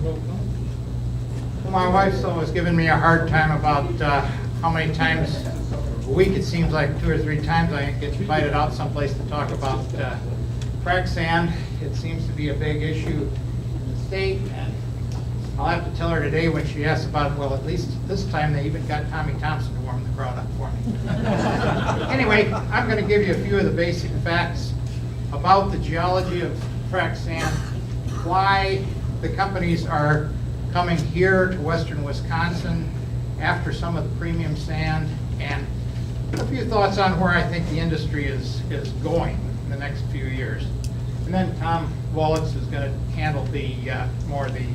Well, my wife's always giving me a hard time about how many times a week, it seems like 2 or 3 times, I get invited out someplace to talk about frac sand. It seems to be a big issue in the state, and I'll have to tell her today when she asks about it, well, at least this time they even got Tommy Thompson to warm the crowd up for me. Anyway, I'm going to give you a few of the basic facts about the geology of frac sand, why the companies are coming here to western Wisconsin after some of the premium sand, and a few thoughts on where I think the industry is going in the next few years. And then Tom Woletz is going to handle the more the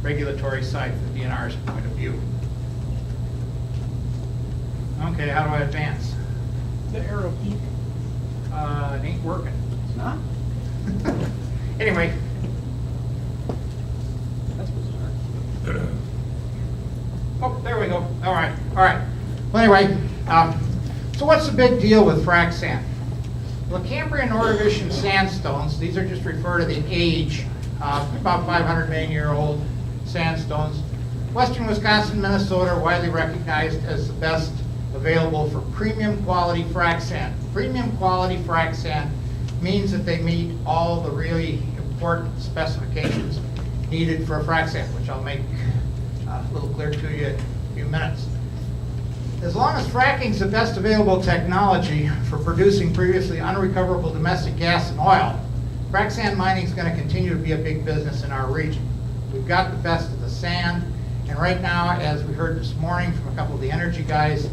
regulatory side from the DNR's point of view. Okay, how do I advance? The arrow peak. It ain't working. It's not? Anyway. That's bizarre. Oh, there we go. All right. Well, anyway, so what's the big deal with frac sand? Well, Cambrian Ordovician sandstones, these are just refer to the age, about 500 million year old sandstones. Western Wisconsin, Minnesota are widely recognized as the best available for premium quality frac sand. Premium quality frac sand means that they meet all the really important specifications needed for a frac sand, which I'll make a little clear to you in a few minutes. As long as fracking is the best available technology for producing previously unrecoverable domestic gas and oil, frac sand mining is going to continue to be a big business in our region. We've got the best of the sand, and right now, as we heard this morning from a couple of the energy guys,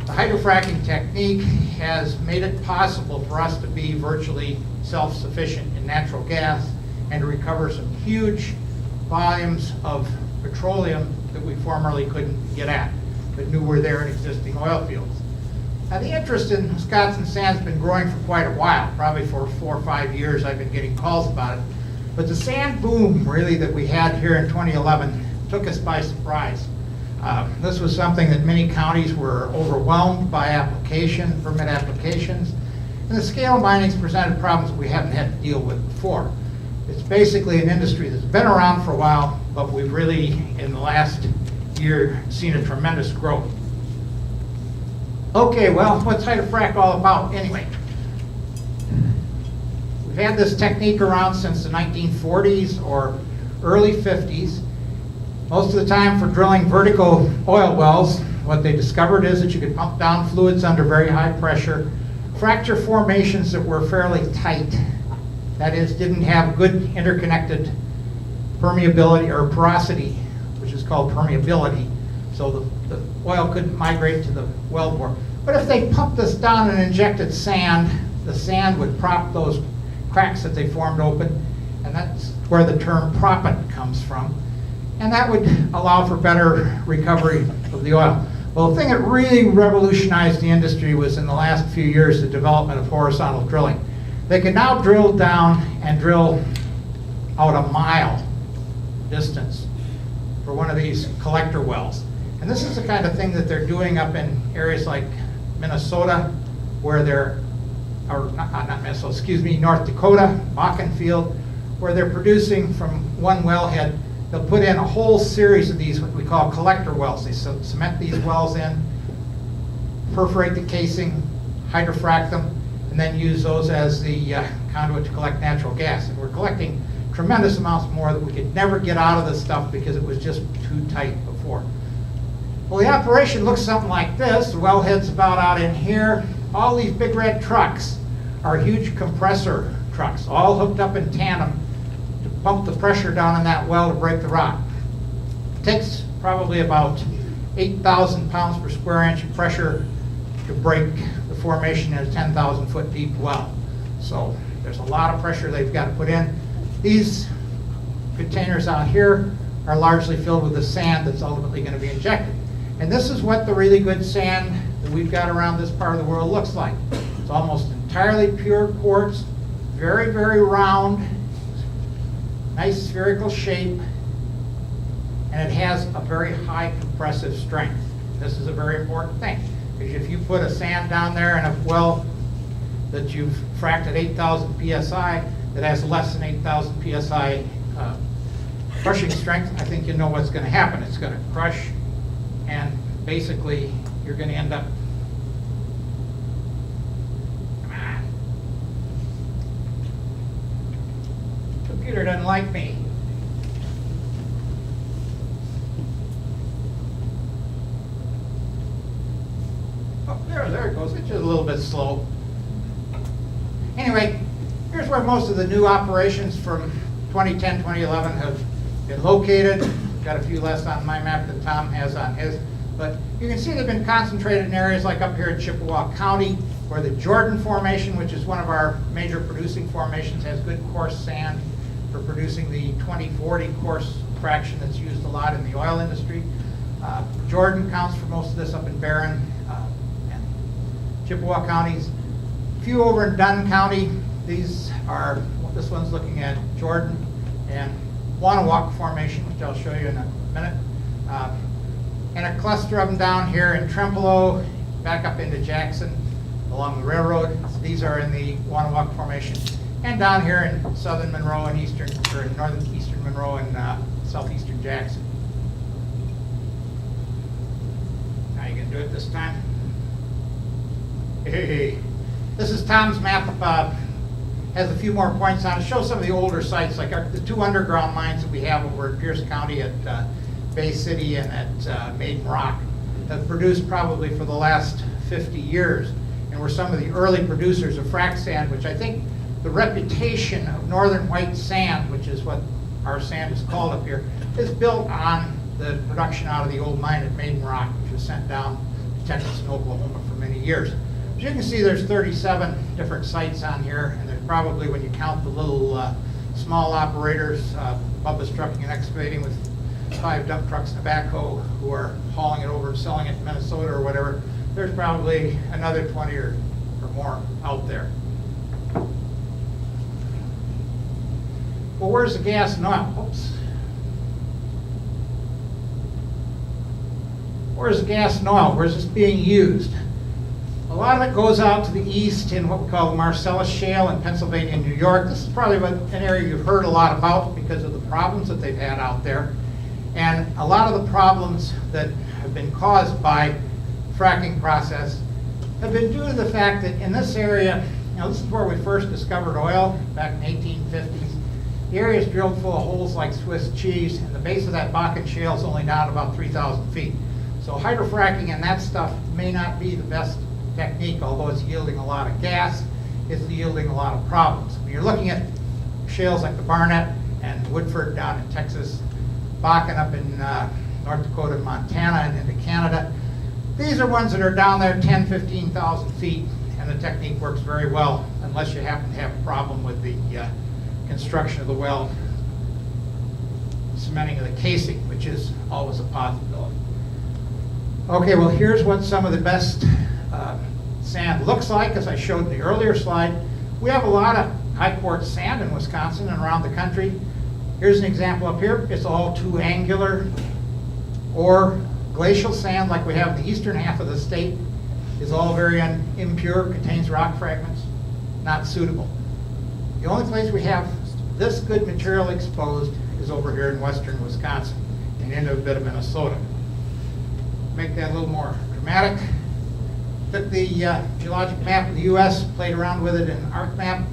the hydrofracking technique has made it possible for us to be virtually self-sufficient in natural gas and to recover some huge volumes of petroleum that we formerly couldn't get at, but knew were there in existing oil fields. Now, the interest in Wisconsin sand has been growing for quite a while. Probably for 4 or 5 years I've been getting calls about it. But the sand boom, really, that we had here in 2011 took us by surprise. This was something that many counties were overwhelmed by permit applications, and the scale mining's presented problems that we haven't had to deal with before. It's basically an industry that's been around for a while, but we've really, in the last year, seen a tremendous growth. Okay, well, what's hydrofrac all about anyway? We've had this technique around since the 1940s or early 50s. Most of the time for drilling vertical oil wells, what they discovered is that you could pump down fluids under very high pressure, fracture formations that were fairly tight. That is, didn't have good interconnected permeability or porosity, which is called permeability, so the oil couldn't migrate to the wellbore. But if they pumped this down and injected sand, the sand would prop those cracks that they formed open, and that's where the term proppant comes from. And that would allow for better recovery of the oil. Well, the thing that really revolutionized the industry was in the last few years the development of horizontal drilling. They can now drill down and drill out a mile distance for one of these collector wells. And this is the kind of thing that they're doing up in areas like Minnesota, where they're, or not Minnesota, excuse me, North Dakota, Bakken Field, where they're producing from one wellhead. They'll put in a whole series of these, what we call collector wells. They cement these wells in, perforate the casing, hydrofrac them, and then use those as the conduit to collect natural gas. And we're collecting tremendous amounts more that we could never get out of this stuff because it was just too tight before. Well, the operation looks something like this. The wellhead's about out in here. All these big red trucks are huge compressor trucks, all hooked up in tandem to pump the pressure down in that well to break the rock. It takes probably about 8,000 pounds per square inch of pressure to break the formation in a 10,000 foot deep well. So there's a lot of pressure they've got to put in. These containers out here are largely filled with the sand that's ultimately going to be injected. And this is what the really good sand that we've got around this part of the world looks like. It's almost entirely pure quartz, very, very round, nice spherical shape, and it has a very high compressive strength. This is a very important thing, because if you put a sand down there in a well that you've fracked at 8,000 psi that has less than 8,000 psi crushing strength, I think you know what's going to happen. It's going to crush, and basically you're going to end up, come on. Computer doesn't like me. Oh, there it goes. It's just a little bit slow. Anyway, here's where most of the new operations from 2010, 2011 have been located. Got a few less on my map than Tom has on his. But you can see they've been concentrated in areas like up here in Chippewa County, where the Jordan Formation, which is one of our major producing formations, has good coarse sand for producing the 2040 coarse fraction that's used a lot in the oil industry. Jordan counts for most of this up in Barron and Chippewa counties. A few over in Dunn County. These are, this one's looking at Jordan and Woletz Formation, which I'll show you in a minute. And a cluster of them down here in Trempealeau, back up into Jackson along the railroad. These are in the Woletz Formation. And down here in southern Monroe and eastern, or in northern eastern Monroe and southeastern Jackson. Now you can do it this time. Hey. This is Tom's map. Has a few more points on it. Shows some of the older sites, like the two underground mines that we have over in Pierce County at Bay City and at Maiden Rock, have produced probably for the last 50 years, and were some of the early producers of frac sand, which I think the reputation of northern white sand, which is what our sand is called up here, is built on the production out of the old mine at Maiden Rock, which was sent down to Texas and Oklahoma for many years. As you can see, there's 37 different sites on here, and there's probably, when you count the little small operators, Bubba's Trucking and Excavating with 5 dump trucks and a backhoe who are hauling it over and selling it in Minnesota or whatever, there's probably another 20 or more out there. Well, where's the gas and oil? Oops. Where's the gas and oil? Where's this being used? A lot of it goes out to the east in what we call the Marcellus Shale in Pennsylvania and New York. This is probably an area you've heard a lot about because of the problems that they've had out there. And a lot of the problems that have been caused by fracking process have been due to the fact that in this area, this is where we first discovered oil back in the 1850s. The area is drilled full of holes like Swiss cheese, and the base of that Bakken Shale is only down about 3,000 feet. So hydrofracking and that stuff may not be the best technique, although it's yielding a lot of gas, it's yielding a lot of problems. When you're looking at shales like the Barnett and Woodford down in Texas, Bakken up in North Dakota and Montana and into Canada, these are ones that are down there 10, 15,000 feet, and the technique works very well, unless you happen to have a problem with the construction of the well, cementing of the casing, which is always a possibility. Okay, well, here's what some of the best sand looks like, as I showed in the earlier slide. We have a lot of high quartz sand in Wisconsin and around the country. Here's an example up here. It's all too angular, or glacial sand like we have in the eastern half of the state is all very impure, contains rock fragments, not suitable. The only place we have this good material exposed is over here in western Wisconsin and into a bit of Minnesota. Make that a little more dramatic. Took the geologic map of the U.S., played around with it in ArcMap,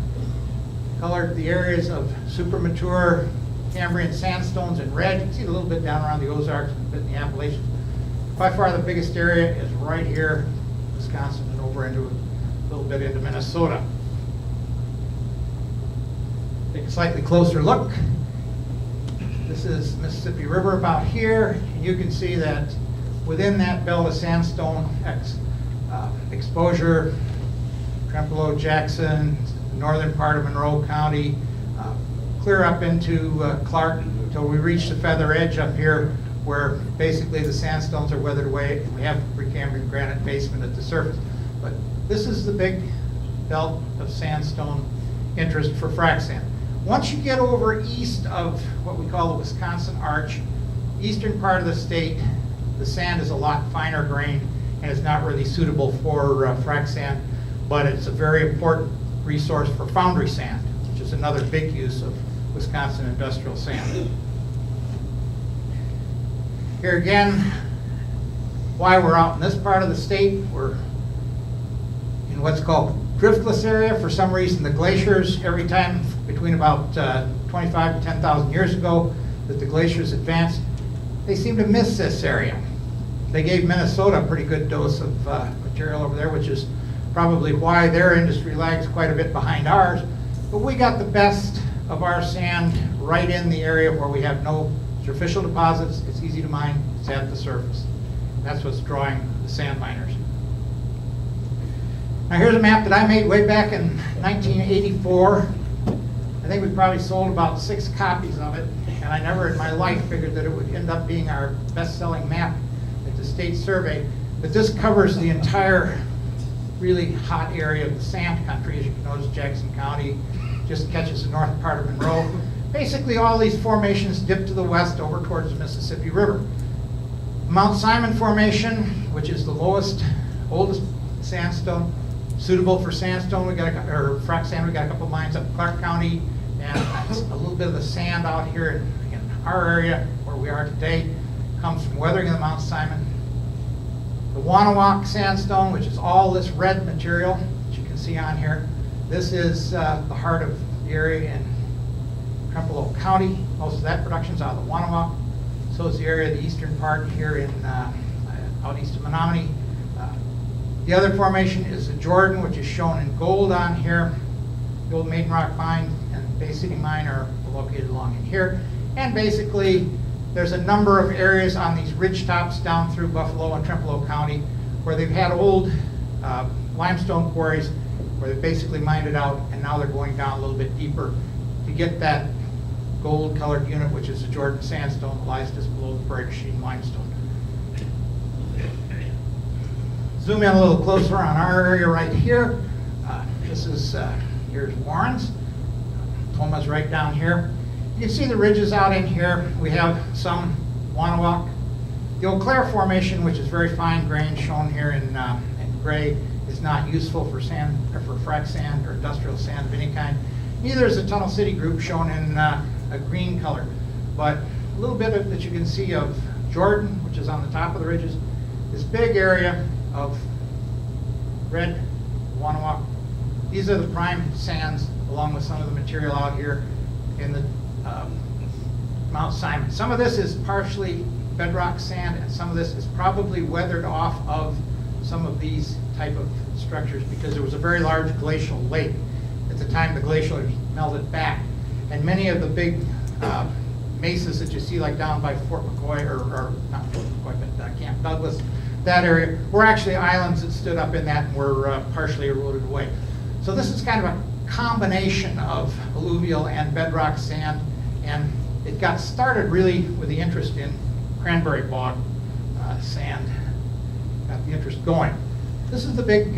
colored the areas of super mature Cambrian sandstones in red. You can see it a little bit down around the Ozarks and a bit in the Appalachians. By far the biggest area is right here, Wisconsin, and over into a little bit into Minnesota. Take a slightly closer look. This is Mississippi River about here, and you can see that within that belt of sandstone exposure, Trempealeau, Jackson, the northern part of Monroe County, clear up into Clark until we reach the feather edge up here, where basically the sandstones are weathered away and we have Precambrian granite basement at the surface. But this is the big belt of sandstone interest for frac sand. Once you get over east of what we call the Wisconsin Arch, eastern part of the state, the sand is a lot finer grained and is not really suitable for frac sand, but it's a very important resource for foundry sand, which is another big use of Wisconsin industrial sand. Here again, why we're out in this part of the state, we're in what's called driftless area. For some reason, the glaciers, every time between about 25 to 10,000 years ago that the glaciers advanced, they seem to miss this area. They gave Minnesota a pretty good dose of material over there, which is probably why their industry lags quite a bit behind ours. But we got the best of our sand right in the area where we have no superficial deposits. It's easy to mine. It's at the surface. That's what's drawing the sand miners. Now here's a map that I made way back in 1984. I think we probably sold about 6 copies of it, and I never in my life figured that it would end up being our best-selling map at the state survey. But this covers the entire really hot area of the sand country. As you can notice, Jackson County just catches the north part of Monroe. Basically, all these formations dip to the west over towards the Mississippi River. Mount Simon Formation, which is the lowest, oldest sandstone, suitable for sandstone. We got or frac sand. We got a couple of mines up in Clark County, and a little bit of the sand out here in our area where we are today comes from weathering of the Mount Simon. The Woletz sandstone, which is all this red material that you can see on here. This is the heart of the area in Trempealeau County. Most of that production is out of the Woletz. So is the area of the eastern part here in out east of Menominee. The other formation is the Jordan, which is shown in gold on here. The old Maiden Rock Mine and Bay City Mine are located along in here. And basically, there's a number of areas on these ridge tops down through Buffalo and Trempealeau County where they've had old limestone quarries where they basically mined it out, and now they're going down a little bit deeper to get that gold colored unit, which is the Jordan sandstone that lies just below the Prairie du Chien limestone. Zoom in a little closer on our area right here. This is, here's Warren's. Toma's right down here. You can see the ridges out in here. We have some Woletz. The Eau Claire Formation, which is very fine grain, shown here in gray, is not useful for sand or for frac sand or industrial sand of any kind. Neither is the Tunnel City Group, shown in a green color. But a little bit of, that you can see of Jordan, which is on the top of the ridges, this big area of red Woletz. These are the prime sands, along with some of the material out here in the Mount Simon. Some of this is partially bedrock sand, and some of this is probably weathered off of some of these type of structures, because there was a very large glacial lake at the time the glacier melted back. And many of the big mesas that you see, like down by Fort McCoy, or not Fort McCoy, but Camp Douglas, that area, were actually islands that stood up in that and were partially eroded away. So this is kind of a combination of alluvial and bedrock sand, and it got started really with the interest in cranberry bog sand. Got the interest going. This is the big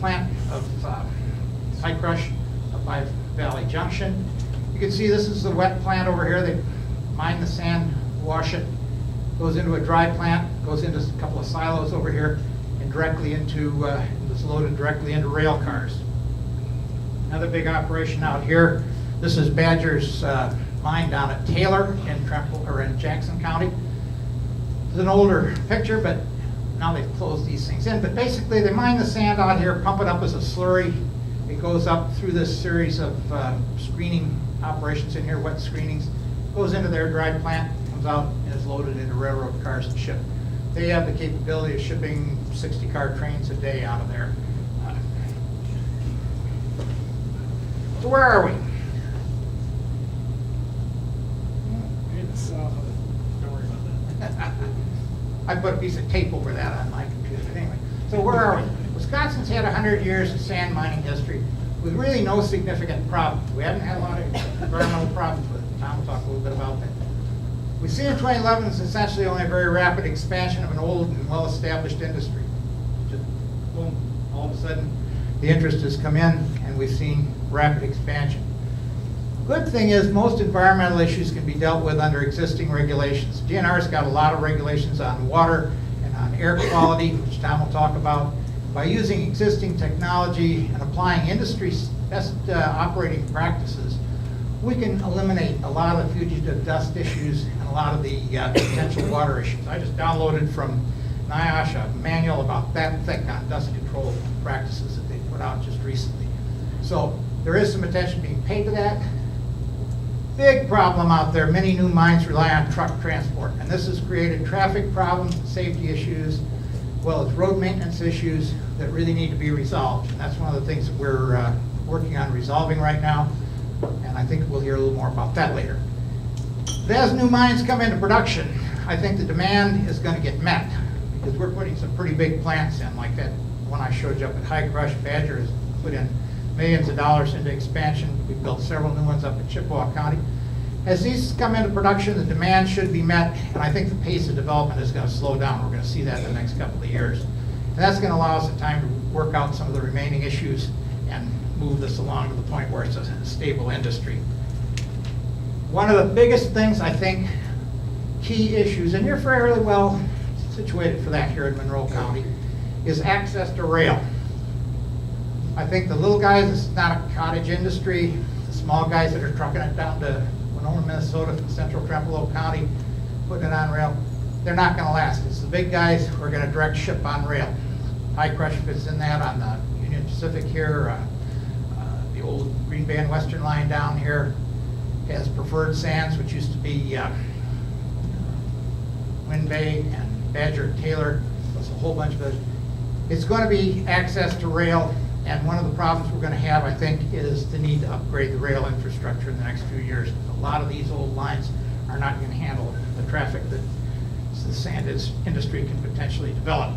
plant of High Crush up by Valley Junction. You can see this is the wet plant over here. They mine the sand, wash it, goes into a dry plant, goes into a couple of silos over here, and directly into, it's loaded directly into rail cars. Another big operation out here. This is Badger's mine down at Taylor in Jackson County. It's an older picture, but now they've closed these things in. But basically, they mine the sand out here, pump it up as a slurry. It goes up through this series of screening operations in here, wet screenings, goes into their dry plant, comes out, and is loaded into railroad cars and shipped. They have the capability of shipping 60-car trains a day out of there. So where are we? It's, don't worry about that. I put a piece of tape over that on my computer. Anyway, so where are we? Wisconsin's had 100 years of sand mining history with really no significant problems. We haven't had a lot of environmental problems with it. Tom will talk a little bit about that. We see in 2011 is essentially only a very rapid expansion of an old and well-established industry. Just boom, all of a sudden the interest has come in, and we've seen rapid expansion. Good thing is most environmental issues can be dealt with under existing regulations. DNR's got a lot of regulations on water and on air quality, which Tom will talk about. By using existing technology and applying industry's best operating practices, we can eliminate a lot of the fugitive dust issues and a lot of the potential water issues. I just downloaded from NIOSH a manual about that thick on dust control practices that they put out just recently. So there is some attention being paid to that. Big problem out there, many new mines rely on truck transport, and this has created traffic problems, safety issues, as well as road maintenance issues that really need to be resolved. And that's one of the things that we're working on resolving right now, and I think we'll hear a little more about that later. But as new mines come into production, I think the demand is going to get met, because we're putting some pretty big plants in, like that one I showed you up at High Crush. Badger has put in millions of dollars into expansion. We've built several new ones up in Chippewa County. As these come into production, the demand should be met, and I think the pace of development is going to slow down. We're going to see that in the next couple of years. And that's going to allow us the time to work out some of the remaining issues and move this along to the point where it's a stable industry. One of the biggest things, I think, key issues, and you're fairly well situated for that here in Monroe County, is access to rail. I think the little guys, it's not a cottage industry, the small guys that are trucking it down to Winona, Minnesota from central Trempealeau County, putting it on rail, they're not going to last. It's the big guys who are going to direct ship on rail. High Crush fits in that on the Union Pacific here. The old Green Band Western line down here has Preferred Sands, which used to be Wind Bay and Badger Taylor. There's a whole bunch of those. It's going to be access to rail. And one of the problems we're going to have, I think, is the need to upgrade the rail infrastructure in the next few years. A lot of these old lines are not going to handle the traffic that the sand industry can potentially develop.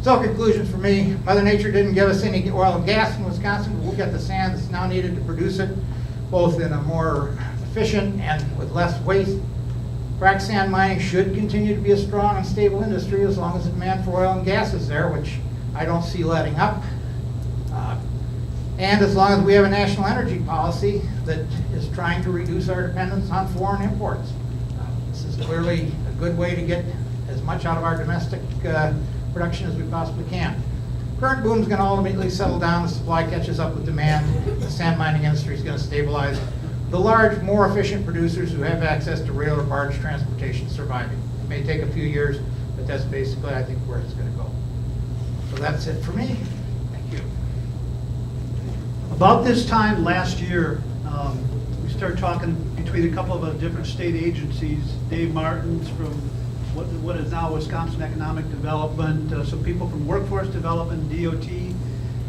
So conclusions for me, Mother Nature didn't give us any oil and gas in Wisconsin, but we'll get the sand that's now needed to produce it, both in a more efficient and with less waste. Frac sand mining should continue to be a strong and stable industry as long as the demand for oil and gas is there, which I don't see letting up. And as long as we have a national energy policy that is trying to reduce our dependence on foreign imports. This is clearly a good way to get as much out of our domestic production as we possibly can. Current boom is going to ultimately settle down, the supply catches up with demand, the sand mining industry is going to stabilize. The large, more efficient producers who have access to rail or barge transportation surviving. It may take a few years, but that's basically, I think, where it's going to go. So that's it for me. Thank you. About this time last year, we started talking between a couple of different state agencies, Dave Martins from what is now Wisconsin Economic Development, some people from Workforce Development, DOT.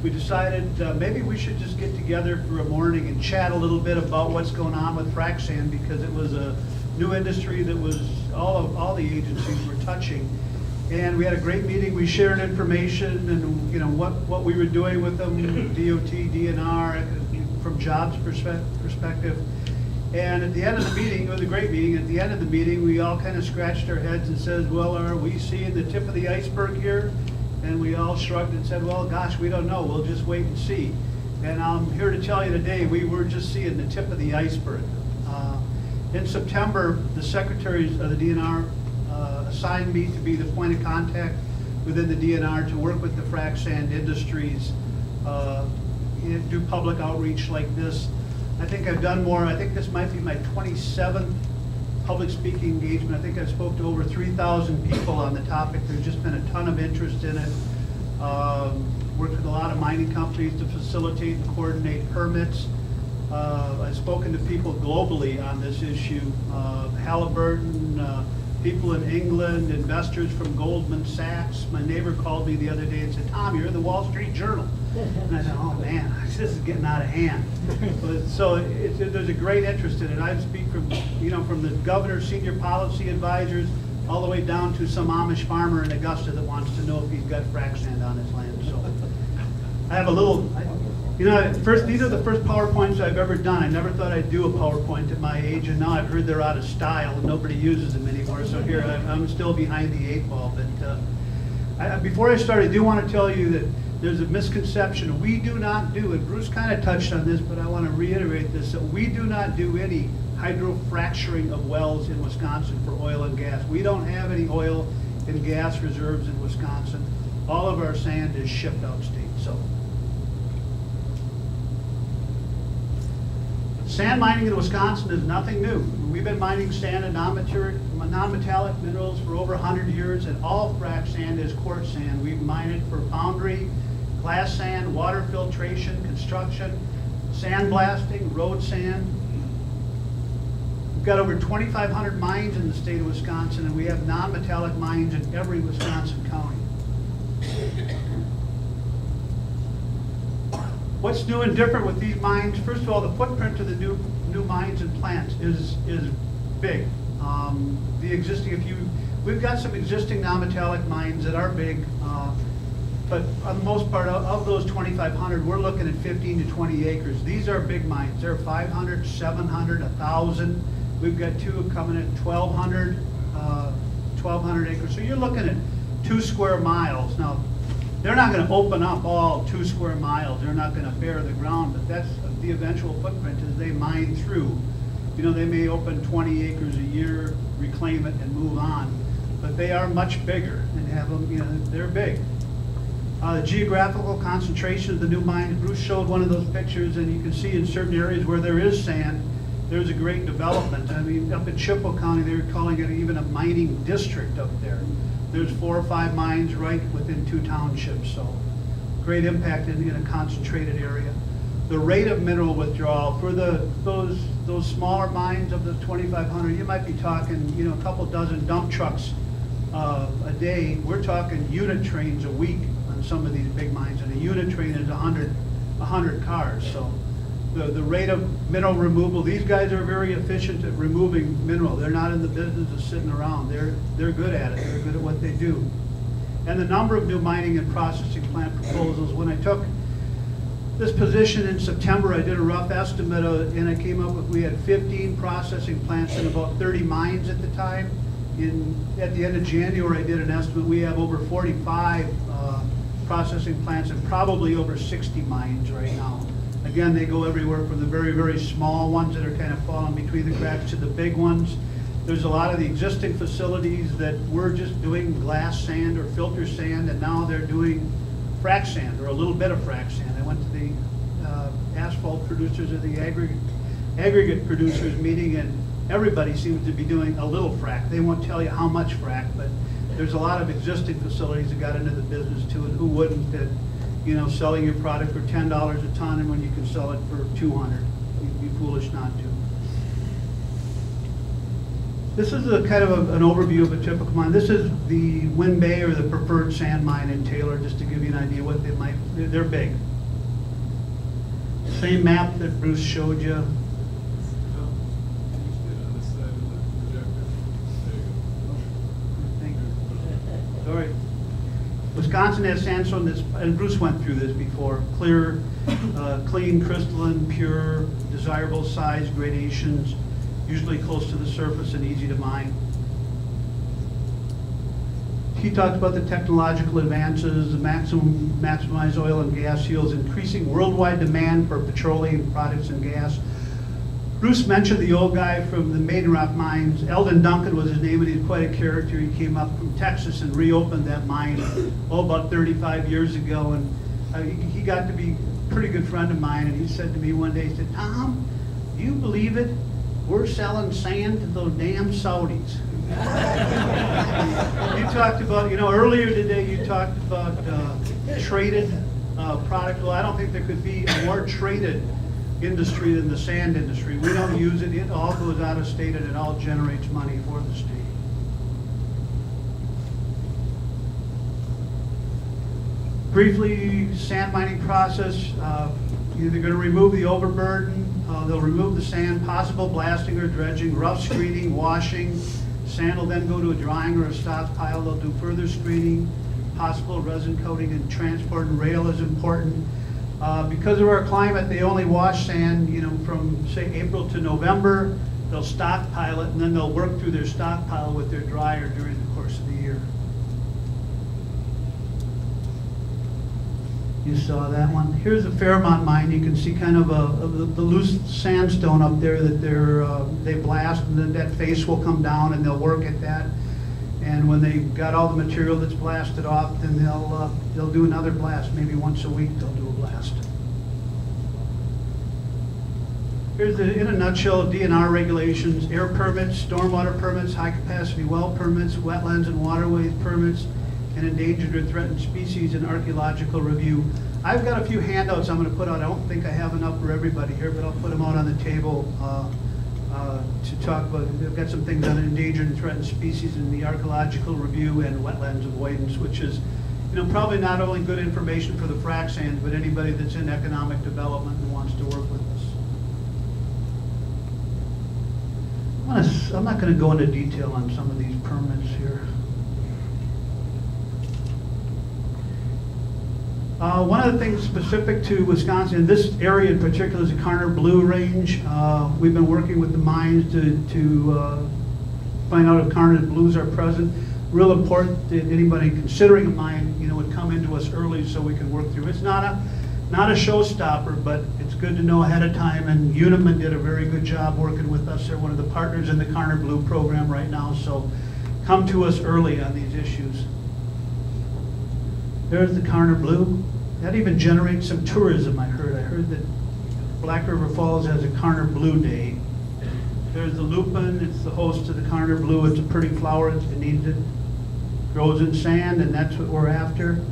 We decided maybe we should just get together for a morning and chat a little bit about what's going on with frac sand, because it was a new industry that was all the agencies were touching. And we had a great meeting. We shared information and what we were doing with them, DOT, DNR, from jobs perspective. And at the end of the meeting, it was a great meeting. At the end of the meeting, we all kind of scratched our heads and said, well, are we seeing the tip of the iceberg here? And we all shrugged and said, well, gosh, we don't know. We'll just wait and see. And I'm here to tell you today, we were just seeing the tip of the iceberg. In September, the secretaries of the DNR assigned me to be the point of contact within the DNR to work with the frac sand industries, do public outreach like this. I think I've done more. I think this might be my 27th public speaking engagement. I think I spoke to over 3,000 people on the topic. There's just been a ton of interest in it. Worked with a lot of mining companies to facilitate and coordinate permits. I've spoken to people globally on this issue. Halliburton, people in England, investors from Goldman Sachs. My neighbor called me the other day and said, Tom, you're in the Wall Street Journal. And I said, oh man, this is getting out of hand. So there's a great interest in it. I speak from, from the governor, senior policy advisors, all the way down to some Amish farmer in Augusta that wants to know if he's got frac sand on his land. So I have a little, these are the first PowerPoints I've ever done. I never thought I'd do a PowerPoint at my age, and now I've heard they're out of style and nobody uses them anymore. So here, I'm still behind the 8 ball. But before I start, I do want to tell you that there's a misconception. We do not do, and Bruce kind of touched on this, but I want to reiterate this, that we do not do any hydrofracturing of wells in Wisconsin for oil and gas. We don't have any oil and gas reserves in Wisconsin. All of our sand is shipped out state. So Sand mining in Wisconsin is nothing new. We've been mining sand and non-metallic minerals for over 100 years, and all frac sand is quartz sand. We've mined it for foundry, glass sand, water filtration, construction, sand blasting, road sand. We've got over 2,500 mines in the state of Wisconsin, and we have non-metallic mines in every Wisconsin county. What's new and different with these mines? First of all, the footprint of the new mines and plants is big. The existing, we've got some existing non-metallic mines that are big, but on the most part, of those 2,500, we're looking at 15 to 20 acres. These are big mines. They're 500, 700, 1,000. We've got two coming at 1,200 acres. So you're looking at 2 square miles. Now, they're not going to open up all 2 square miles. They're not going to bare the ground, but that's the eventual footprint as they mine through. You know, they may open 20 acres a year, reclaim it, and move on. But they are much bigger and have them, you know, they're big. The geographical concentration of the new mines, Bruce showed one of those pictures, and you can see in certain areas where there is sand, there's a great development. I mean, up in Chippewa County, they're calling it even a mining district up there. There's 4 or 5 mines right within 2 townships, so great impact in a concentrated area. The rate of mineral withdrawal for those smaller mines of the 2,500, you might be talking, you know, a couple dozen dump trucks a day. We're talking unit trains a week on some of these big mines, and a unit train is 100 cars. So the rate of mineral removal, these guys are very efficient at removing mineral. They're not in the business of sitting around. They're good at it. They're good at what they do. And the number of new mining and processing plant proposals, when I took this position in September, I did a rough estimate and I came up with, we had 15 processing plants and about 30 mines at the time. At the end of January, I did an estimate, we have over 45 processing plants and probably over 60 mines right now. Again, they go everywhere from the very, very small ones that are kind of falling between the cracks to the big ones. There's a lot of the existing facilities that were just doing glass sand or filter sand, and now they're doing frac sand or a little bit of frac sand. I went to the asphalt producers or the aggregate producers meeting, and everybody seems to be doing a little frac. They won't tell you how much frac, but there's a lot of existing facilities that got into the business too, and who wouldn't, that, you know, selling your product for $10 a ton, and when you can sell it for 200, you'd be foolish not to. This is a kind of an overview of a typical mine. This is the Wind Bay or the preferred sand mine in Taylor, just to give you an idea what they might, they're big. Same map that Bruce showed you. All right. Wisconsin has sandstone that's, and Bruce went through this before, clear, clean, crystalline, pure, desirable size gradations, usually close to the surface and easy to mine. He talked about the technological advances, the maximize oil and gas yields, increasing worldwide demand for petroleum products and gas. Bruce mentioned the old guy from the Maiden Rock mines. Eldon Duncan was his name, and he's quite a character. He came up from Texas and reopened that mine about 35 years ago, and he got to be a pretty good friend of mine, and he said to me one day, he said, "Tom, do you believe it? We're selling sand to those damn Saudis." You talked about, you know, earlier today you talked about traded product. Well, I don't think there could be a more traded industry than the sand industry. We don't use it. It all goes out of state, and it all generates money for the state. Briefly, sand mining process. Either going to remove the overburden, they'll remove the sand, possible blasting or dredging, rough screening, washing. Sand will then go to a drying or a stockpile. They'll do further screening, possible resin coating, and transport and rail is important. Because of our climate, they only wash sand, you know, from say April to November. They'll stockpile it, and then they'll work through their stockpile with their dryer during the course of the year. You saw that one. Here's a Fairmont mine. You can see kind of the loose sandstone up there that they blast, and then that face will come down, and they'll work at that. And when they've got all the material that's blasted off, then they'll do another blast. Maybe once a week they'll do a blast. Here's the, in a nutshell, DNR regulations: air permits, stormwater permits, high-capacity well permits, wetlands and waterways permits, and endangered or threatened species and archaeological review. I've got a few handouts I'm going to put out. I don't think I have enough for everybody here, but I'll put them out on the table to talk about. I've got some things on endangered and threatened species in the archaeological review and wetlands avoidance, which is, you know, probably not only good information for the frac sands, but anybody that's in economic development and wants to work with us. I'm not going to go into detail on some of these permits here. One of the things specific to Wisconsin, this area in particular, is the Karner Blue Range. We've been working with the mines to find out if Karner Blues are present. Real important that anybody considering a mine, you know, would come into us early so we can work through. It's not a showstopper, but it's good to know ahead of time, and Uniman did a very good job working with us. They're one of the partners in the Karner Blue program right now, so come to us early on these issues. There's the Karner Blue. That even generates some tourism, I heard. I heard that Black River Falls has a Karner Blue Day. There's the lupin. It's the host of the Karner Blue. It's a pretty flower. It needs it. Grows in sand, and that's what we're after.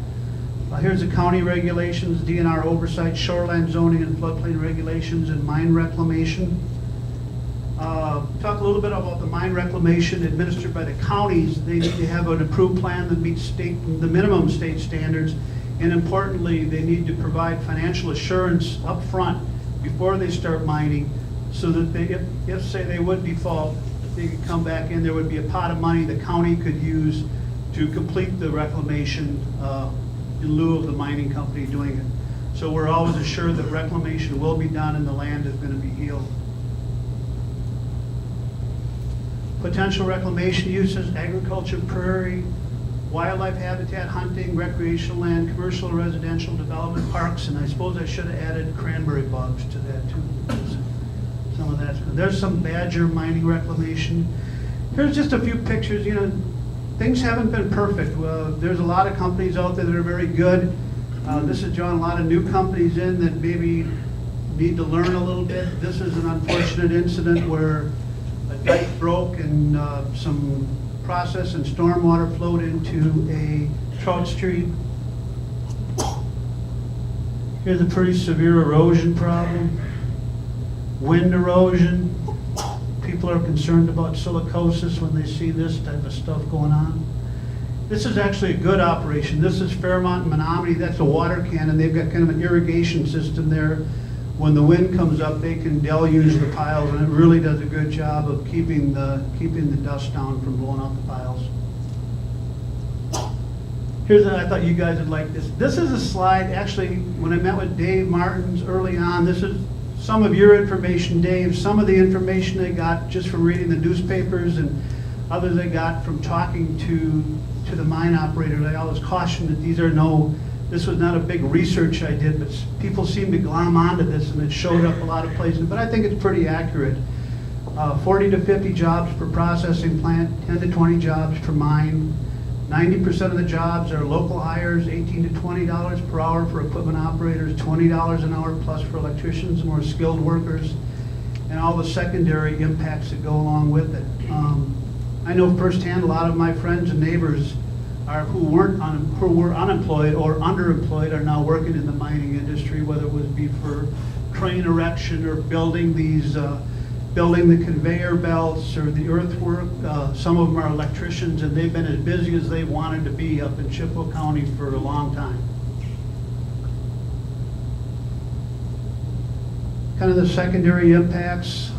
Here's the county regulations: DNR oversight, shoreline zoning and floodplain regulations, and mine reclamation. Talk a little bit about the mine reclamation administered by the counties. They need to have an approved plan that meets the minimum state standards, and importantly, they need to provide financial assurance up front before they start mining, so that they, if say they would default, they could come back in. There would be a pot of money the county could use to complete the reclamation in lieu of the mining company doing it. So we're always assured that reclamation will be done and the land is going to be healed. Potential reclamation uses: agriculture, prairie, wildlife habitat, hunting, recreational land, commercial, residential development, parks, and I suppose I should have added cranberry bogs to that too, because some of that's, there's some badger mining reclamation. Here's just a few pictures. You know, things haven't been perfect. There's a lot of companies out there that are very good. This has drawn a lot of new companies in that maybe need to learn a little bit. This is an unfortunate incident where a dike broke and some process and stormwater flowed into a trout stream. Here's a pretty severe erosion problem. Wind erosion. People are concerned about silicosis when they see this type of stuff going on. This is actually a good operation. This is Fairmont and Menominee. That's a water cannon. They've got kind of an irrigation system there. When the wind comes up, they can deluge the piles, and it really does a good job of keeping the dust down from blowing out the piles. I thought you guys would like this. This is a slide, actually, when I met with Dave Martins early on. This is some of your information, Dave. Some of the information I got just from reading the newspapers, and others I got from talking to the mine operators. I always caution that this was not a big research I did, but people seem to glom onto this, and it showed up a lot of places. But I think it's pretty accurate. 40 to 50 jobs per processing plant, 10 to 20 jobs per mine. 90% of the jobs are local hires, $18 to $20 per hour for equipment operators, $20 an hour plus for electricians, more skilled workers, and all the secondary impacts that go along with it. I know firsthand a lot of my friends and neighbors who were unemployed or underemployed are now working in the mining industry, whether it would be for crane erection or building the conveyor belts or the earthwork. Some of them are electricians, and they've been as busy as they wanted to be up in Chippewa County for a long time. Kind of the secondary impacts.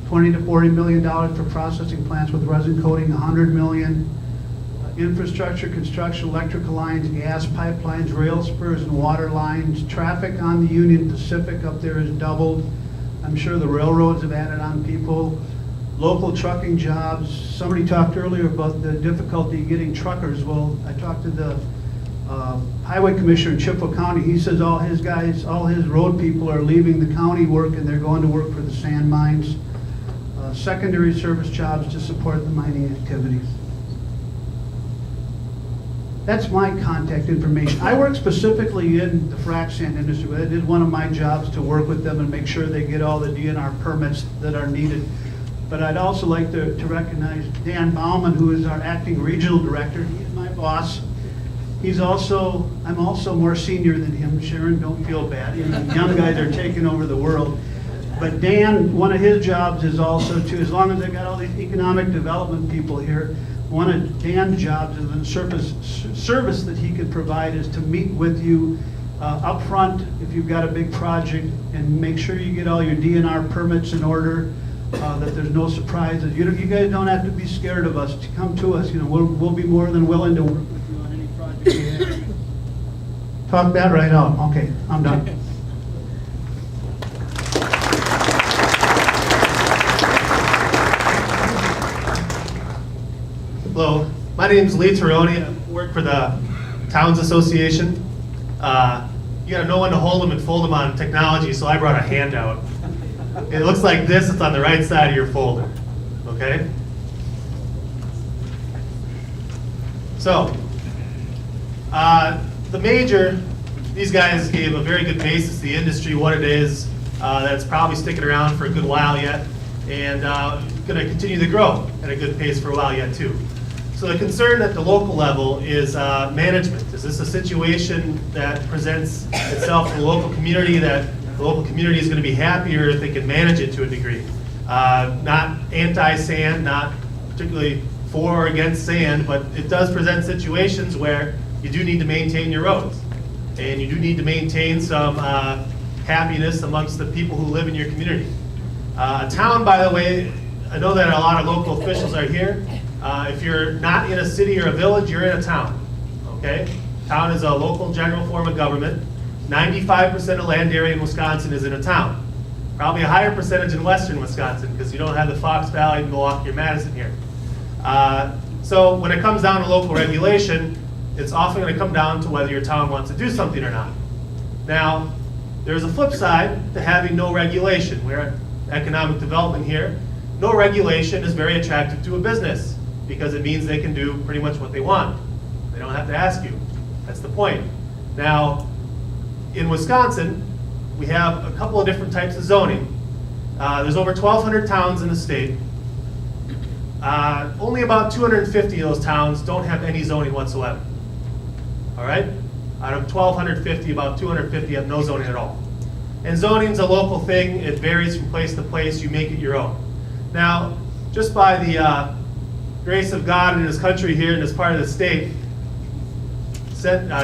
20 to $40 million for processing plants with resin coating, $100 million. Infrastructure, construction, electrical lines, gas pipelines, rail spurs, and water lines. Traffic on the Union Pacific up there has doubled. I'm sure the railroads have added on people. Local trucking jobs. Somebody talked earlier about the difficulty getting truckers. Well, I talked to the highway commissioner in Chippewa County. He says all his road people are leaving the county work and they're going to work for the sand mines. Secondary service jobs to support the mining activities. That's my contact information. I work specifically in the frac sand industry, but it is one of my jobs to work with them and make sure they get all the DNR permits that are needed. But I'd also like to recognize Dan Bauman, who is our acting regional director. He's my boss. I'm also more senior than him. Sharon, don't feel bad. You know, young guys are taking over the world. But Dan, one of his jobs is also to, as long as they got all these economic development people here, one of Dan's jobs is the service that he can provide is to meet with you up front if you've got a big project and make sure you get all your DNR permits in order, that there's no surprises. You guys don't have to be scared of us. To come to us, you know, we'll be more than willing to work with you on any project you have. Talk that right out. Okay, I'm done. Hello, my name is Lee Turonie. I work for the Towns Association. You gotta know when to hold them and fold them on technology, so I brought a handout. It looks like this, it's on the right side of your folder, okay? So, the major, these guys gave a very good basis to the industry, what it is, that's probably sticking around for a good while yet, and gonna continue to grow at a good pace for a while yet too. So the concern at the local level is management. Is this a situation that presents itself to the local community that the local community is going to be happier if they can manage it to a degree? Not anti-sand, not particularly for or against sand, but it does present situations where you do need to maintain your roads. And you do need to maintain some happiness amongst the people who live in your community. A town, by the way, I know that a lot of local officials are here. If you're not in a city or a village, you're in a town, okay? Town is a local general form of government. 95% of land area in Wisconsin is in a town. Probably a higher percentage in western Wisconsin because you don't have the Fox Valley, Milwaukee, or Madison here. So when it comes down to local regulation, it's often going to come down to whether your town wants to do something or not. Now, there's a flip side to having no regulation. We're at economic development here. No regulation is very attractive to a business because it means they can do pretty much what they want. They don't have to ask you. That's the point. Now, in Wisconsin, we have a couple of different types of zoning. There's over 1,200 towns in the state. Only about 250 of those towns don't have any zoning whatsoever. All right? Out of 1,250, about 250 have no zoning at all. And zoning's a local thing. It varies from place to place. You make it your own. Now, just by the grace of God in His country here in this part of the state,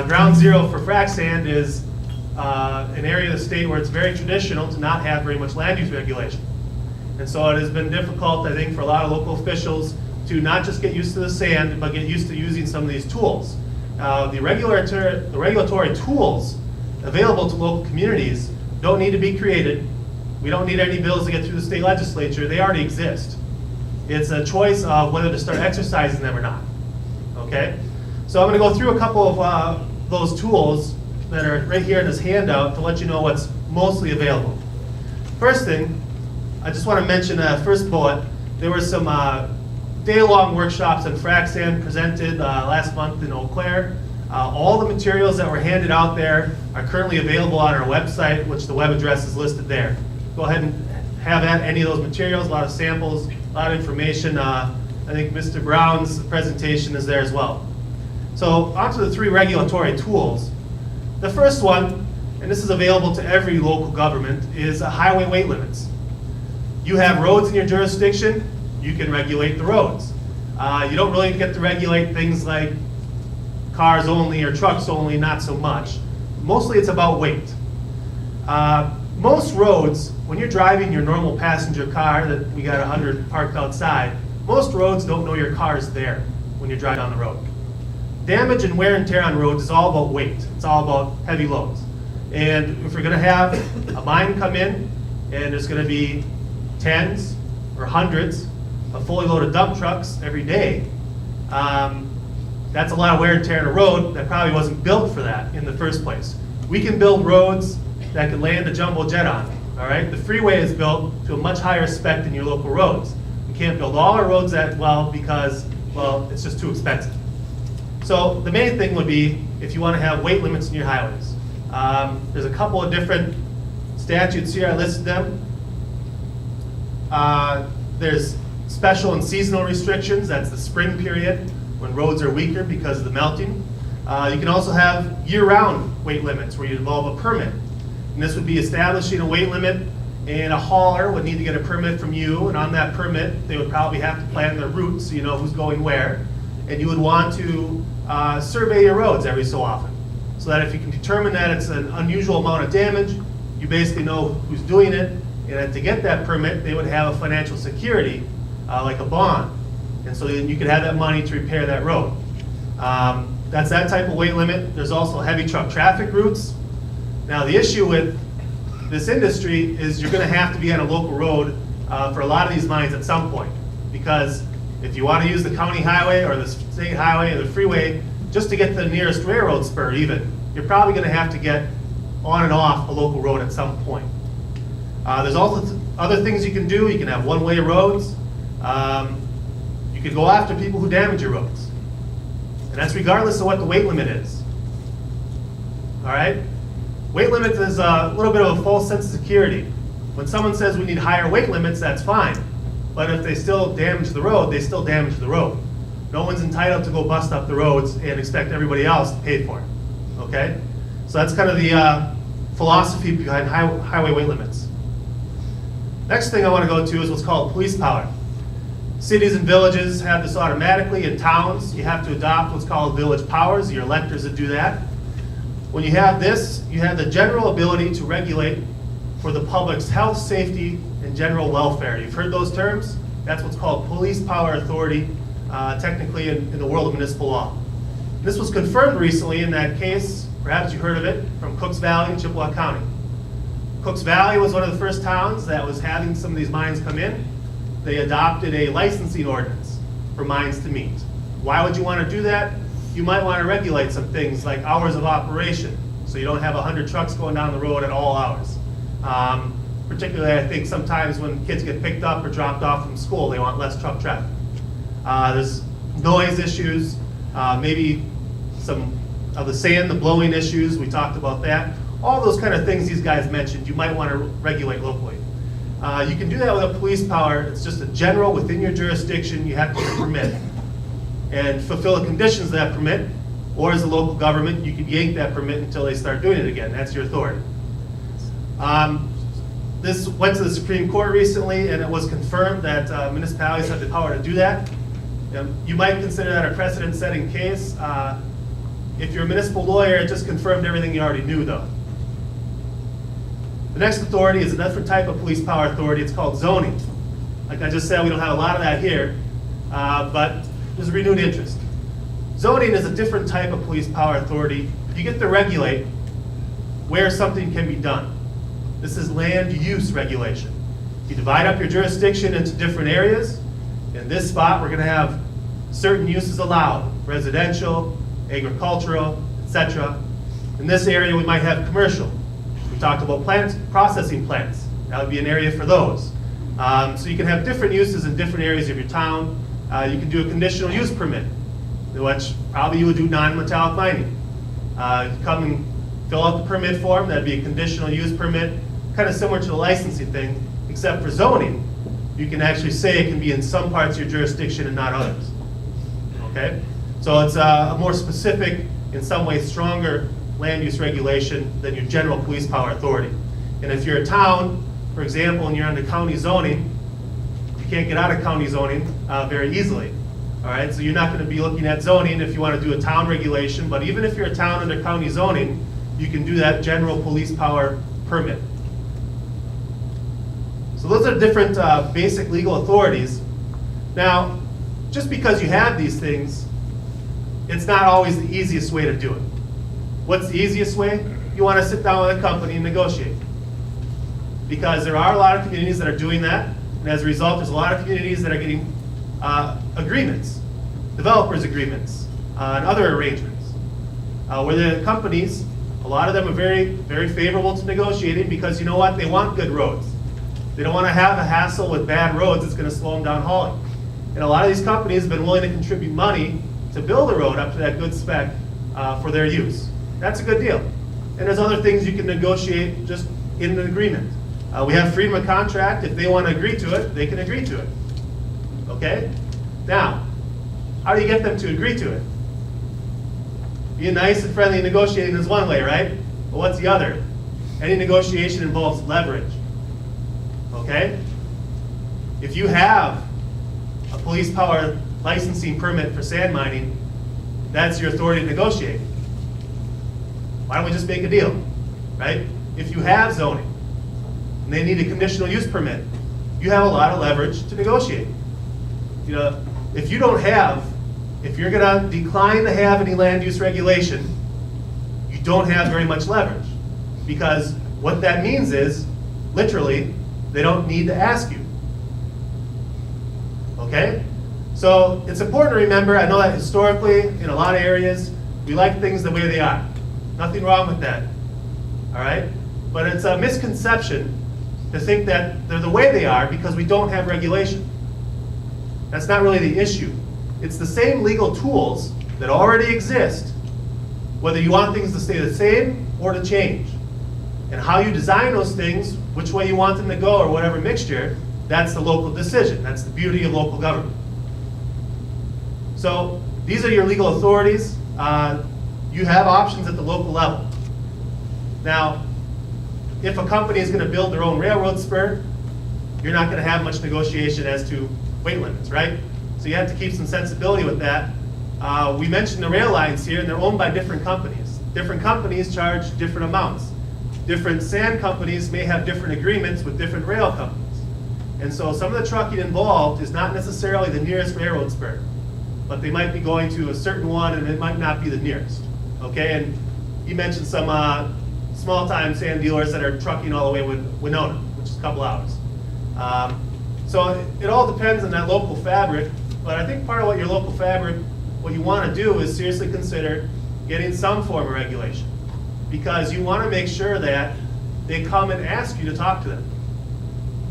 ground zero for frac sand is an area of the state where it's very traditional to not have very much land use regulation. And so it has been difficult, I think, for a lot of local officials to not just get used to the sand, but get used to using some of these tools. The regulatory tools available to local communities don't need to be created. We don't need any bills to get through the state legislature. They already exist. It's a choice of whether to start exercising them or not. Okay? So I'm going to go through a couple of those tools that are right here in this handout to let you know what's mostly available. First thing, I just want to mention first bullet. There were some day-long workshops on frac sand presented last month in Eau Claire. All the materials that were handed out there are currently available on our website, which the web address is listed there. Go ahead and have at any of those materials, a lot of samples, a lot of information. I think Mr. Brown's presentation is there as well. So onto the three regulatory tools. The first one, and this is available to every local government, is highway weight limits. You have roads in your jurisdiction, you can regulate the roads. You don't really get to regulate things like cars only or trucks only, not so much. Mostly it's about weight. Most roads, when you're driving your normal passenger car that we got 100 parked outside, most roads don't know your car's there when you're driving down the road. Damage and wear and tear on roads is all about weight. It's all about heavy loads. And if we're going to have a mine come in and there's going to be tens or hundreds of fully loaded dump trucks every day, that's a lot of wear and tear on a road that probably wasn't built for that in the first place. We can build roads that can land a jumbo jet on, all right? The freeway is built to a much higher spec than your local roads. We can't build all our roads that well because, well, it's just too expensive. So the main thing would be if you want to have weight limits in your highways. There's a couple of different statutes here, I listed them. There's special and seasonal restrictions, that's the spring period when roads are weaker because of the melting. You can also have year-round weight limits where you involve a permit. And this would be establishing a weight limit, and a hauler would need to get a permit from you, and on that permit, they would probably have to plan their route so you know who's going where. And you would want to survey your roads every so often, so that if you can determine that it's an unusual amount of damage, you basically know who's doing it, and to get that permit, they would have a financial security, like a bond. And so then you could have that money to repair that road. That's that type of weight limit. There's also heavy truck traffic routes. Now the issue with this industry is you're gonna have to be on a local road for a lot of these mines at some point. Because if you wanna use the county highway or the state highway or the freeway, just to get to the nearest railroad spur even, you're probably gonna have to get on and off a local road at some point. There's also other things you can do. You can have one-way roads. You can go after people who damage your roads. And that's regardless of what the weight limit is. All right? Weight limits is a little bit of a false sense of security. When someone says we need higher weight limits, that's fine. But if they still damage the road, they still damage the road. No one's entitled to go bust up the roads and expect everybody else to pay for it. Okay? So that's kind of the philosophy behind highway weight limits. Next thing I want to go to is what's called police power. Cities and villages have this automatically. In towns, you have to adopt what's called village powers, your electors that do that. When you have this, you have the general ability to regulate for the public's health, safety, and general welfare. You've heard those terms? That's what's called police power authority, technically in the world of municipal law. This was confirmed recently in that case, perhaps you heard of it, from Cooks Valley in Chippewa County. Cooks Valley was one of the first towns that was having some of these mines come in. They adopted a licensing ordinance for mines to meet. Why would you want to do that? You might want to regulate some things like hours of operation, so you don't have 100 trucks going down the road at all hours. Particularly, I think sometimes when kids get picked up or dropped off from school, they want less truck traffic. There's noise issues, maybe some of the sand, the blowing issues, we talked about that. All those kind of things these guys mentioned, you might want to regulate locally. You can do that with a police power. It's just a general within your jurisdiction, you have to get a permit and fulfill the conditions of that permit, or as a local government, you can yank that permit until they start doing it again. That's your authority. This went to the Supreme Court recently, and it was confirmed that municipalities have the power to do that. You might consider that a precedent-setting case. If you're a municipal lawyer, it just confirmed everything you already knew, though. The next authority is a different type of police power authority. It's called zoning. Like I just said, we don't have a lot of that here, but there's a renewed interest. Zoning is a different type of police power authority. You get to regulate where something can be done. This is land use regulation. You divide up your jurisdiction into different areas. In this spot, we're going to have certain uses allowed: residential, agricultural, etc. In this area, we might have commercial. We talked about plants, processing plants. That would be an area for those. So you can have different uses in different areas of your town. You can do a conditional use permit, which probably you would do non-metallic mining. You come and fill out the permit form. That'd be a conditional use permit, kind of similar to the licensing thing, except for zoning. You can actually say it can be in some parts of your jurisdiction and not others. Okay? So it's a more specific, in some ways stronger land use regulation than your general police power authority. And if you're a town, for example, and you're under county zoning, you can't get out of county zoning very easily. All right, so you're not going to be looking at zoning if you want to do a town regulation, but even if you're a town under county zoning, you can do that general police power permit. So those are different basic legal authorities. Now, just because you have these things, it's not always the easiest way to do it. What's the easiest way? You want to sit down with a company and negotiate. Because there are a lot of communities that are doing that, and as a result, there's a lot of communities that are getting agreements, developers agreements, and other arrangements. Where the companies, a lot of them are very, very favorable to negotiating because you know what? They want good roads. They don't want to have a hassle with bad roads that's going to slow them down hauling. And a lot of these companies have been willing to contribute money to build a road up to that good spec for their use. That's a good deal. And there's other things you can negotiate just in an agreement. We have freedom of contract. If they want to agree to it, they can agree to it. Okay? Now, how do you get them to agree to it? Being nice and friendly and negotiating is one way, right? But what's the other? Any negotiation involves leverage. Okay? If you have a police power licensing permit for sand mining, that's your authority to negotiate. Why don't we just make a deal, right? If you have zoning and they need a conditional use permit, you have a lot of leverage to negotiate. You know, if you're gonna decline to have any land use regulation, you don't have very much leverage. Because what that means is, literally, they don't need to ask you. Okay? So it's important to remember, I know that historically, in a lot of areas, we like things the way they are. Nothing wrong with that. All right? But it's a misconception to think that they're the way they are because we don't have regulation. That's not really the issue. It's the same legal tools that already exist, whether you want things to stay the same or to change. And how you design those things, which way you want them to go or whatever mixture, that's the local decision. That's the beauty of local government. So these are your legal authorities. You have options at the local level. Now, if a company is going to build their own railroad spur, you're not going to have much negotiation as to weight limits, right? So you have to keep some sensibility with that. We mentioned the rail lines here, and they're owned by different companies. Different companies charge different amounts. Different sand companies may have different agreements with different rail companies. And so some of the trucking involved is not necessarily the nearest railroad spur, but they might be going to a certain one and it might not be the nearest. Okay, and you mentioned some small-time sand dealers that are trucking all the way with Winona, which is a couple hours. So it all depends on that local fabric, but I think part of what your local fabric, what you want to do is seriously consider getting some form of regulation, because you want to make sure that they come and ask you to talk to them.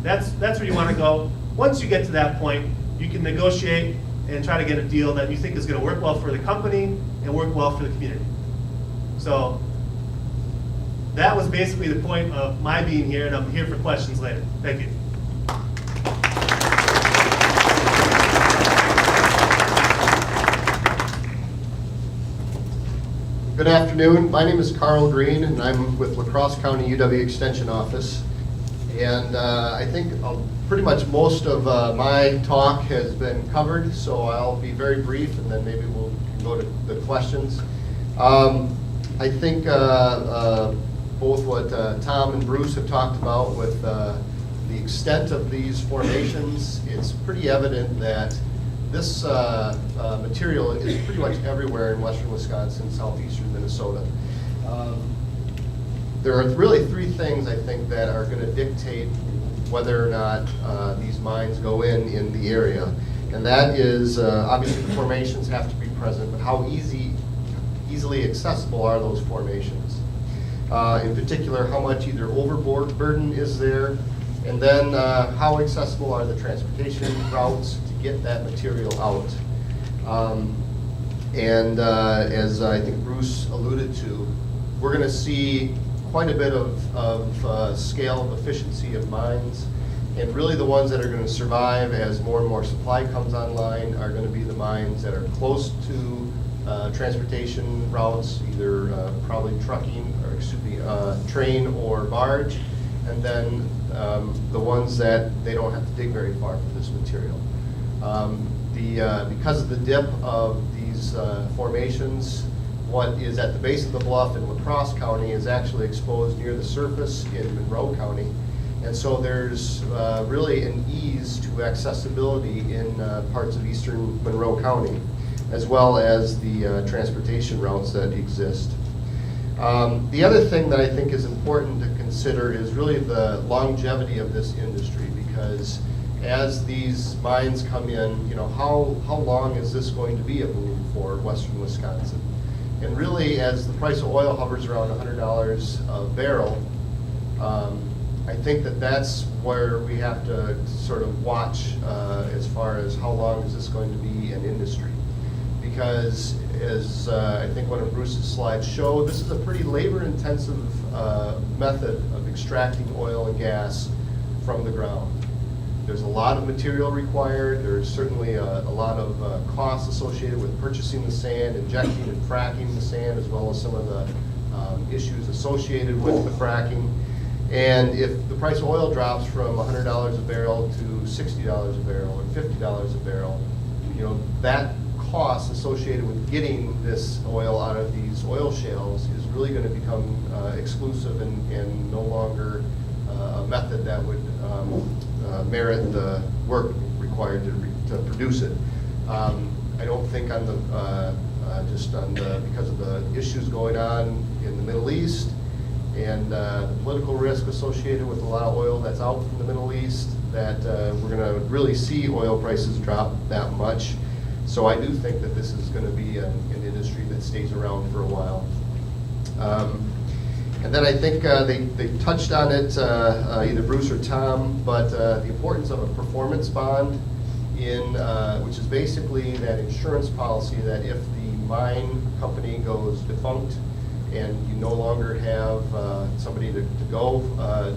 That's where you want to go. Once you get to that point, you can negotiate and try to get a deal that you think is going to work well for the company and work well for the community. So that was basically the point of my being here, and I'm here for questions later. Thank you. Good afternoon. My name is Karl Green, and I'm with La Crosse County UW Extension Office. And I think pretty much most of my talk has been covered, so I'll be very brief, and then maybe we'll go to the questions. I think both what Tom and Bruce have talked about with the extent of these formations, it's pretty evident that this material is pretty much everywhere in western Wisconsin, southeastern Minnesota. There are really three things, I think, that are going to dictate whether or not these mines go in the area. And that is, obviously the formations have to be present, but how easily accessible are those formations? In particular, how much either overburden is there, and then how accessible are the transportation routes to get that material out? As I think Bruce alluded to, we're going to see quite a bit of scale of efficiency of mines, and really the ones that are going to survive as more and more supply comes online are going to be the mines that are close to transportation routes, either probably trucking, or excuse me, train or barge, and then the ones that they don't have to dig very far for this material. Because of the dip of these formations, what is at the base of the bluff in La Crosse County is actually exposed near the surface in Monroe County. And so there's really an ease to accessibility in parts of eastern Monroe County, as well as the transportation routes that exist. The other thing that I think is important to consider is really the longevity of this industry, because as these mines come in, you know, how long is this going to be a boom for western Wisconsin? And really, as the price of oil hovers around $100 a barrel, I think that that's where we have to sort of watch as far as how long is this going to be an industry. because as I think one of Bruce's slides show, this is a pretty labor-intensive method of extracting oil and gas from the ground. There's a lot of material required. There's certainly a lot of costs associated with purchasing the sand, injecting and fracking the sand, as well as some of the issues associated with the fracking. And if the price of oil drops from $100 a barrel to $60 a barrel or $50 a barrel, you know, that cost associated with getting this oil out of these oil shales is really going to become exclusive and no longer a method that would merit the work required to produce it. I don't think on the because of the issues going on in the Middle East and the political risk associated with a lot of oil that's out from the Middle East, that we're going to really see oil prices drop that much. So I do think that this is going to be an industry that stays around for a while. And then I think they touched on it, either Bruce or Tom, but the importance of a performance bond, which is basically that insurance policy that if the mine company goes defunct and you no longer have somebody to go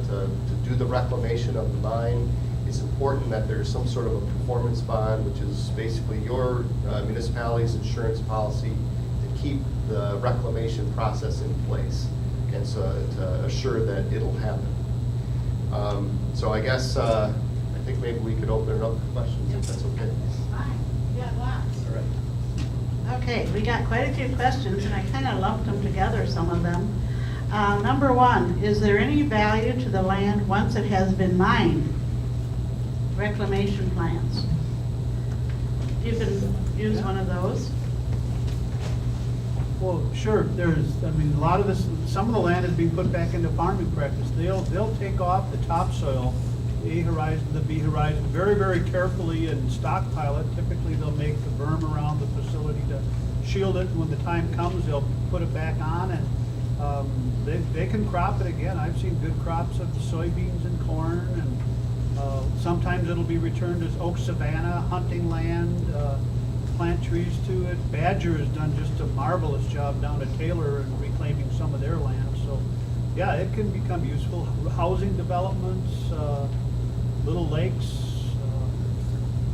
to do the reclamation of the mine, it's important that there's some sort of a performance bond, which is basically your municipality's insurance policy to keep the reclamation process in place and so to assure that it'll happen. So I guess I think maybe we could open it up to questions if that's okay. Fine, we got lots. All right. Okay, we got quite a few questions, and I kind of lumped them together, some of them. Number one, is there any value to the land once it has been mined? Reclamation plans. You can use one of those. Well, sure, I mean, a lot of this, some of the land is being put back into farming practice. They'll take off the topsoil, the A horizon, the B horizon, very, very carefully and stockpile it. Typically, they'll make the berm around the facility to shield it. When the time comes, they'll put it back on, and they can crop it again. I've seen good crops of soybeans and corn, and sometimes it'll be returned as oak savanna, hunting land, plant trees to it. Badger has done just a marvelous job down at Taylor and reclaiming some of their land. So, yeah, it can become useful. Housing developments, little lakes,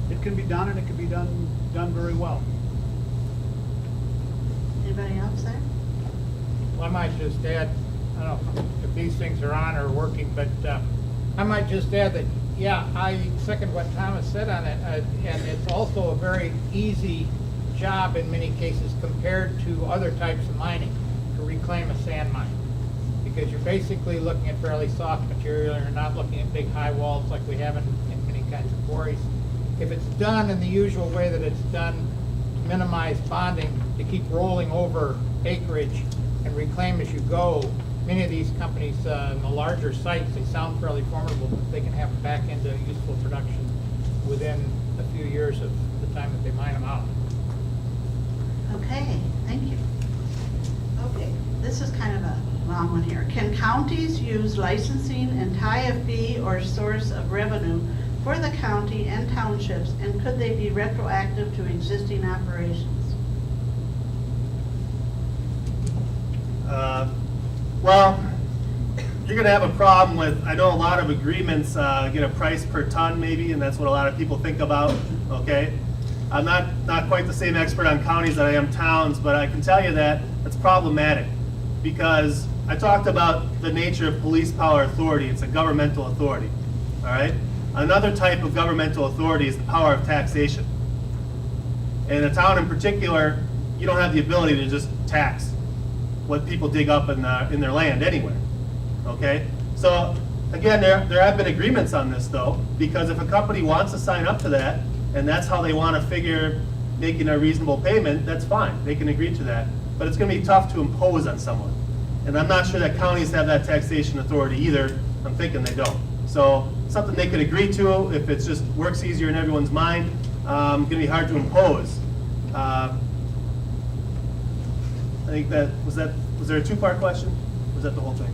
it can be done, and it can be done very well. Anybody else there? Well, I might just add, I don't know if these things are on or working, but I might just add that, yeah, I second what Thomas said on it, and it's also a very easy job in many cases compared to other types of mining to reclaim a sand mine, because you're basically looking at fairly soft material, and you're not looking at big high walls like we have in many kinds of quarries. If it's done in the usual way that it's done, to minimize bonding, to keep rolling over acreage and reclaim as you go, many of these companies in the larger sites, they sound fairly formidable, but they can have it back into useful production within a few years of the time that they mine them out. Okay, thank you. Okay, this is kind of a long one here. Can counties use licensing and tie a fee or source of revenue for the county and townships, and could they be retroactive to existing operations? Well, you're going to have a problem with, I know a lot of agreements get a price per ton maybe, and that's what a lot of people think about, okay? I'm not quite the same expert on counties that I am towns, but I can tell you that it's problematic, because I talked about the nature of police power authority. It's a governmental authority, all right? Another type of governmental authority is the power of taxation. In a town in particular, you don't have the ability to just tax what people dig up in their land anywhere, okay? So again, there have been agreements on this though, because if a company wants to sign up to that, and that's how they want to figure making a reasonable payment, that's fine, they can agree to that. But it's going to be tough to impose on someone. And I'm not sure that counties have that taxation authority either. I'm thinking they don't. So something they could agree to if it just works easier in everyone's mind. Going to be hard to impose. I think was there a two-part question? Or was that the whole thing?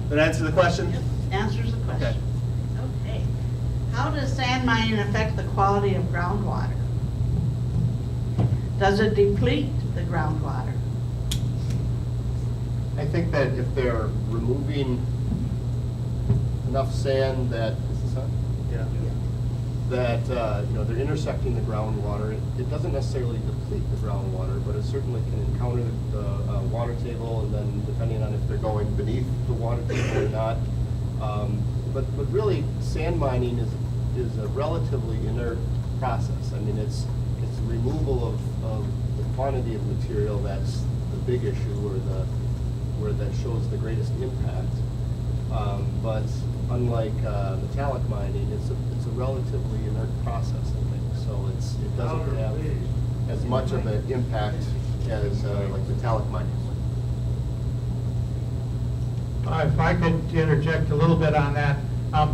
Did that answer the question? Yep, answers the question. Okay. How does sand mining affect the quality of groundwater? Does it deplete the groundwater? I think that if they're removing enough sand that, is this on? Yeah. That, they're intersecting the groundwater, it doesn't necessarily deplete the groundwater, but it certainly can encounter the water table, and then depending on if they're going beneath the water table or not. But really, sand mining is a relatively inert process. I mean, it's the removal of the quantity of material that's the big issue, or where that shows the greatest impact. But unlike metallic mining, it's a relatively inert process, I think. So it doesn't have as much of an impact as like metallic mining. If I could interject a little bit on that.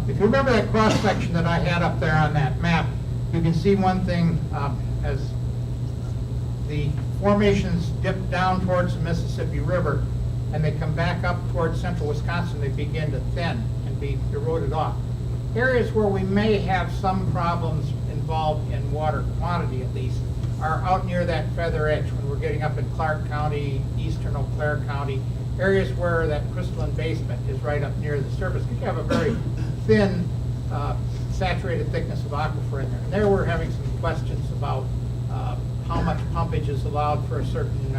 If you remember that cross-section that I had up there on that map, you can see one thing as the formations dip down towards the Mississippi River and they come back up towards central Wisconsin, they begin to thin and be eroded off. Areas where we may have some problems involved in water quantity at least are out near that feather edge when we're getting up in Clark County, eastern Eau Claire County, areas where that crystalline basement is right up near the surface. Because you have a very thin, saturated thickness of aquifer in there. And there we're having some questions about how much pumpage is allowed for a certain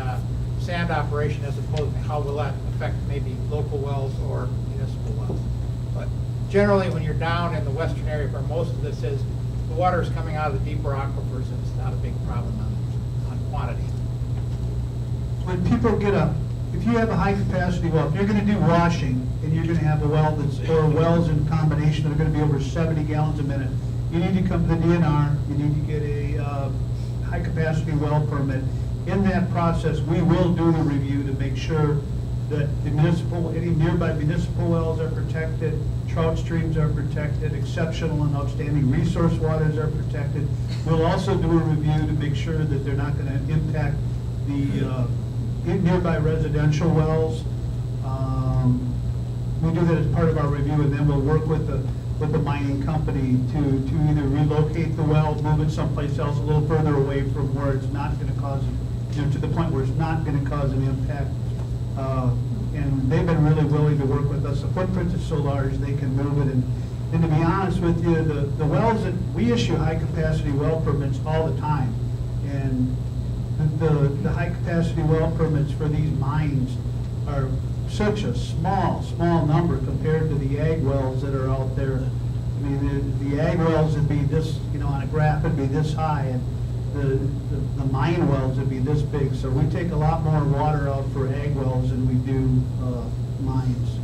sand operation, as opposed to how will that affect maybe local wells or municipal wells. But generally, when you're down in the western area where most of this is, the water is coming out of the deeper aquifers, and it's not a big problem on quantity. When people if you have a high capacity well, if you're gonna do washing, and you're gonna have a well or wells in combination that are gonna be over 70 gallons a minute, you need to come to the DNR, you need to get a high capacity well permit. In that process, we will do a review to make sure that any nearby municipal wells are protected, trout streams are protected, exceptional and outstanding resource waters are protected. We'll also do a review to make sure that they're not gonna impact the nearby residential wells. We do that as part of our review, and then we'll work with the mining company to either relocate the well, move it someplace else a little further away from where it's not gonna cause, to the point where it's not gonna cause an impact. And they've been really willing to work with us. The footprint is so large, they can move it. And to be honest with you, the wells that we issue high capacity well permits all the time. And the high capacity well permits for these mines are such a small number compared to the ag wells that are out there. I mean, the ag wells would be this, on a graph would be this high, and the mine wells would be this big. So we take a lot more water out for ag wells than we do mines.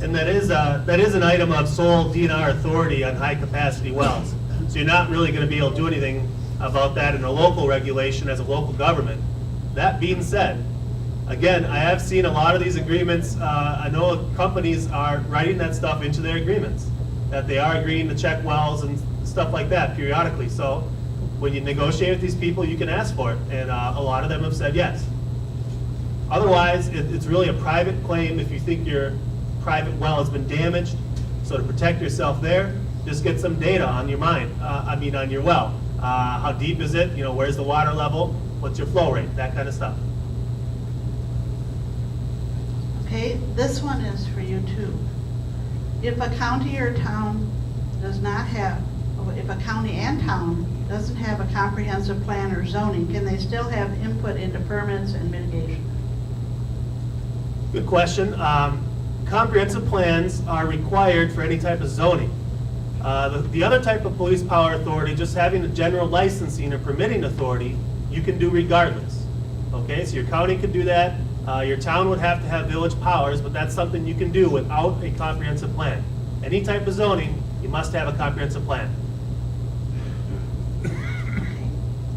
And that is an item of sole DNR authority on high capacity wells. So you're not really going to be able to do anything about that in a local regulation as a local government. That being said, again, I have seen a lot of these agreements. I know companies are writing that stuff into their agreements, that they are agreeing to check wells and stuff like that periodically. So when you negotiate with these people, you can ask for it, and a lot of them have said yes. Otherwise, it's really a private claim if you think your private well has been damaged. So to protect yourself there, just get some data on your on your well. How deep is it? Where's the water level? What's your flow rate? That kind of stuff. Okay, this one is for you too. If a county or town does not have, if a county and town doesn't have a comprehensive plan or zoning, can they still have input into permits and mitigation? Good question. Comprehensive plans are required for any type of zoning. The other type of police power authority, just having a general licensing or permitting authority, you can do regardless. Okay, so your county could do that. Your town would have to have village powers, but that's something you can do without a comprehensive plan. Any type of zoning, you must have a comprehensive plan.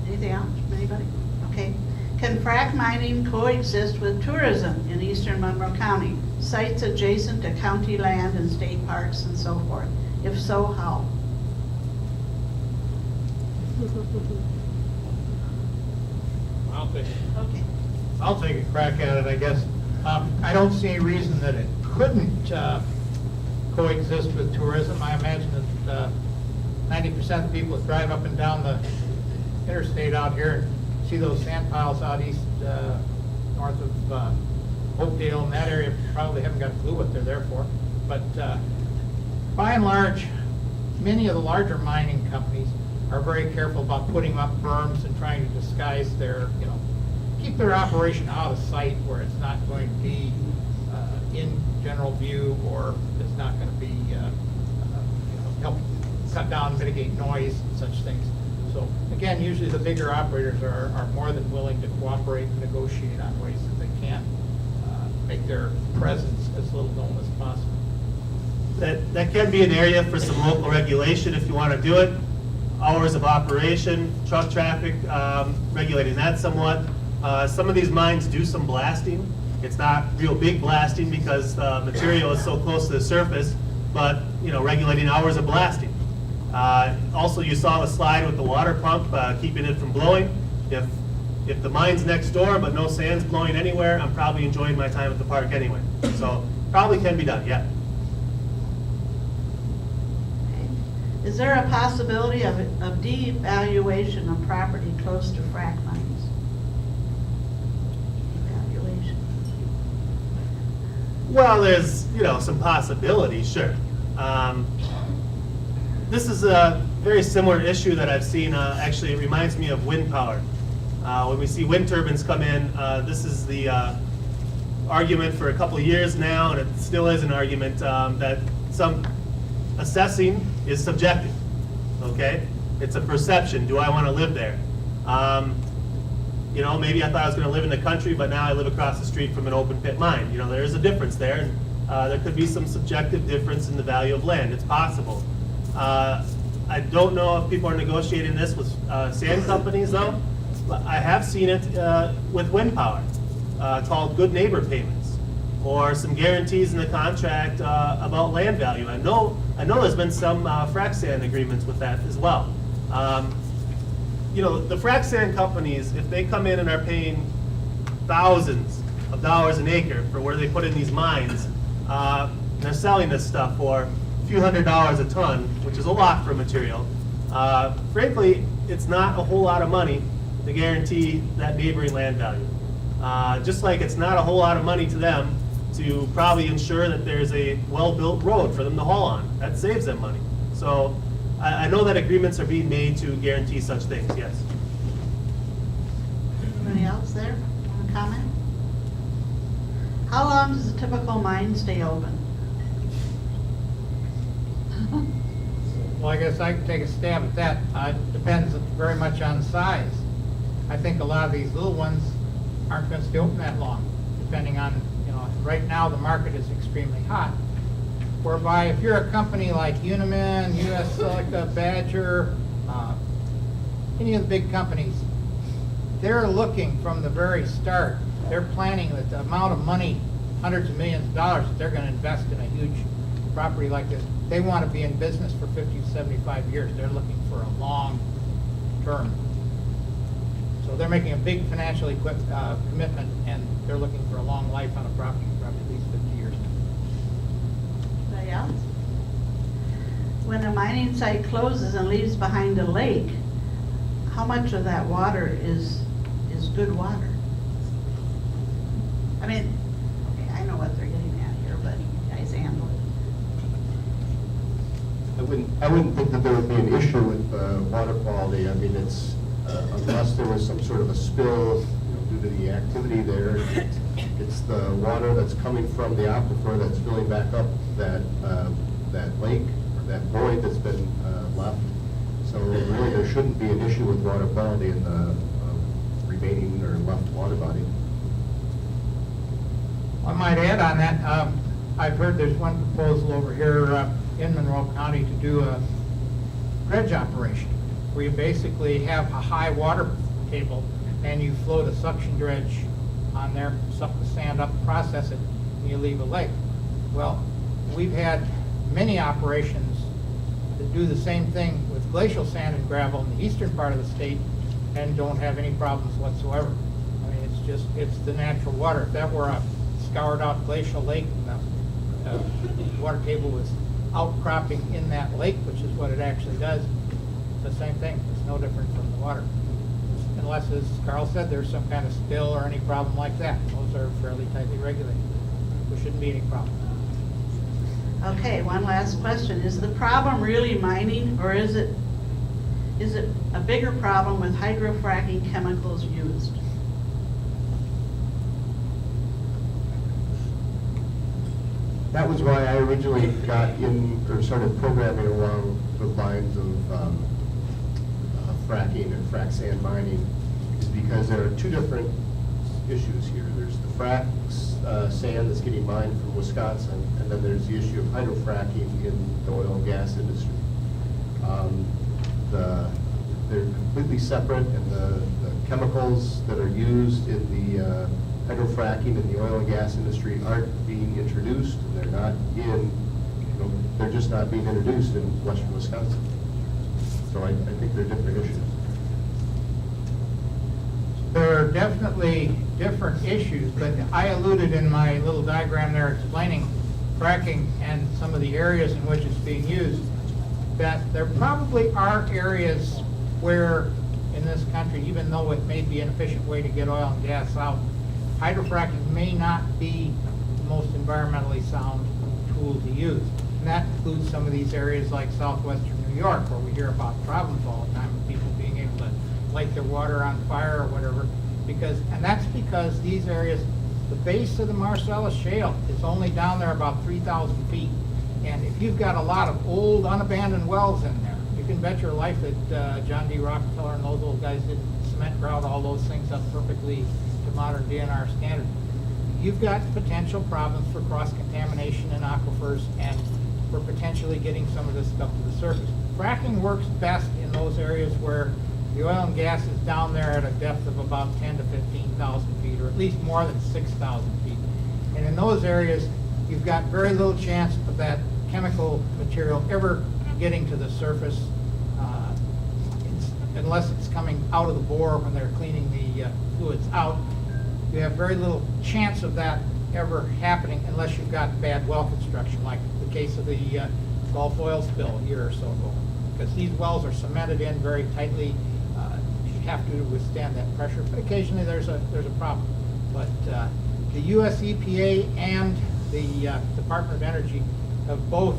Anything else, anybody? Okay. Can frac mining coexist with tourism in eastern Monroe County? Sites adjacent to county land and state parks and so forth? If so, how? Okay. I'll take a crack at it, I guess. I don't see any reason that it couldn't coexist with tourism. I imagine that 90% of the people that drive up and down the interstate out here, see those sand piles out east, north of Oakdale, in that area, probably haven't got a clue what they're there for. But by and large, many of the larger mining companies are very careful about putting up berms and trying to disguise their, keep their operation out of sight where it's not going to be in general view, or it's not going to be, help cut down, mitigate noise and such things. So again, usually the bigger operators are more than willing to cooperate and negotiate on ways that they can make their presence as little known as possible. That can be an area for some local regulation if you want to do it. Hours of operation, truck traffic, regulating that somewhat. Some of these mines do some blasting. It's not real big blasting because the material is so close to the surface, but regulating hours of blasting. Also, you saw the slide with the water pump, keeping it from blowing. If the mine's next door but no sand's blowing anywhere, I'm probably enjoying my time at the park anyway. So probably can be done, yeah. Is there a possibility of devaluation of property close to frac mines? Devaluation. Well, there's, some possibilities, sure. This is a very similar issue that I've seen. Actually, it reminds me of wind power. When we see wind turbines come in, this is the argument for a couple of years now, and it still is an argument that some assessing is subjective, okay? It's a perception. Do I want to live there? Maybe I thought I was going to live in the country, but now I live across the street from an open pit mine. There is a difference there, and there could be some subjective difference in the value of land. It's possible. I don't know if people are negotiating this with sand companies, though. But I have seen it with wind power, called good neighbor payments, or some guarantees in the contract about land value. I know there's been some frac sand agreements with that as well. The frac sand companies, if they come in and are paying thousands of dollars an acre for where they put in these mines, and they're selling this stuff for a few $100s a ton, which is a lot for material. Frankly, it's not a whole lot of money to guarantee that neighboring land value. Just like it's not a whole lot of money to them to probably ensure that there's a well-built road for them to haul on. That saves them money. So I know that agreements are being made to guarantee such things, yes. Anybody else there want to comment? How long does a typical mine stay open? Well, I guess I can take a stab at that. It depends very much on size. I think a lot of these little ones aren't going to stay open that long, depending on, right now the market is extremely hot. Whereby if you're a company like Uniman, US Silica, Badger, any of the big companies, they're looking from the very start, they're planning that the amount of money, hundreds of millions of dollars that they're going to invest in a huge property like this, they want to be in business for 50 to 75 years. They're looking for a long term. So they're making a big financial commitment, and they're looking for a long life on a property, probably at least 50 years. Anybody else? When a mining site closes and leaves behind a lake, how much of that water is good water? I mean, okay, I know what they're getting at here, but you guys handle it. I wouldn't think that there would be an issue with water quality. I mean, it's unless there was some sort of a spill due to the activity there. It's the water that's coming from the aquifer that's filling back up that lake, or that void that's been left. So really, there shouldn't be an issue with water quality in the remaining or left water body. I might add on that, I've heard there's one proposal over here in Monroe County to do a dredge operation, where you basically have a high water table and you float a suction dredge on there, suck the sand up, process it, and you leave a lake. Well, we've had many operations that do the same thing with glacial sand and gravel in the eastern part of the state and don't have any problems whatsoever. I mean, it's the natural water. If that were a scoured out glacial lake and the water table was outcropping in that lake, which is what it actually does, it's the same thing. It's no different from the water. unless, as Karl said, there's some kind of spill or any problem like that. Those are fairly tightly regulated. There shouldn't be any problem. Okay, one last question. Is the problem really mining, or is it a bigger problem with hydrofracking chemicals used? That was why I originally got in, or started programming along the lines of fracking and frac sand mining, is because there are two different issues here. There's the frac sand that's getting mined from Wisconsin, and then there's the issue of hydrofracking in the oil and gas industry. They're completely separate, and the chemicals that are used in the hydrofracking in the oil and gas industry aren't being introduced, and they're not in, they're just not being introduced in western Wisconsin. So I think they're different issues. There are definitely different issues, but I alluded in my little diagram there explaining fracking and some of the areas in which it's being used, that there probably are areas where in this country, even though it may be an efficient way to get oil and gas out, hydrofracking may not be the most environmentally sound tool to use. And that includes some of these areas like southwestern New York, where we hear about problems all the time of people being able to light their water on fire or whatever. And that's because these areas, the base of the Marcellus Shale is only down there about 3,000 feet. And if you've got a lot of old unabandoned wells in there, you can bet your life that John D. Rockefeller and those old guys didn't cement grout all those things up perfectly to modern DNR standard. You've got potential problems for cross-contamination in aquifers and for potentially getting some of this stuff to the surface. Fracking works best in those areas where the oil and gas is down there at a depth of about 10 to 15,000 feet, or at least more than 6,000 feet. And in those areas, you've got very little chance of that chemical material ever getting to the surface unless it's coming out of the bore when they're cleaning the fluids out. You have very little chance of that ever happening unless you've got bad well construction, like the case of the Gulf oil spill a year or so ago. Because these wells are cemented in very tightly, you have to withstand that pressure, but occasionally there's a problem. But the US EPA and the Department of Energy have both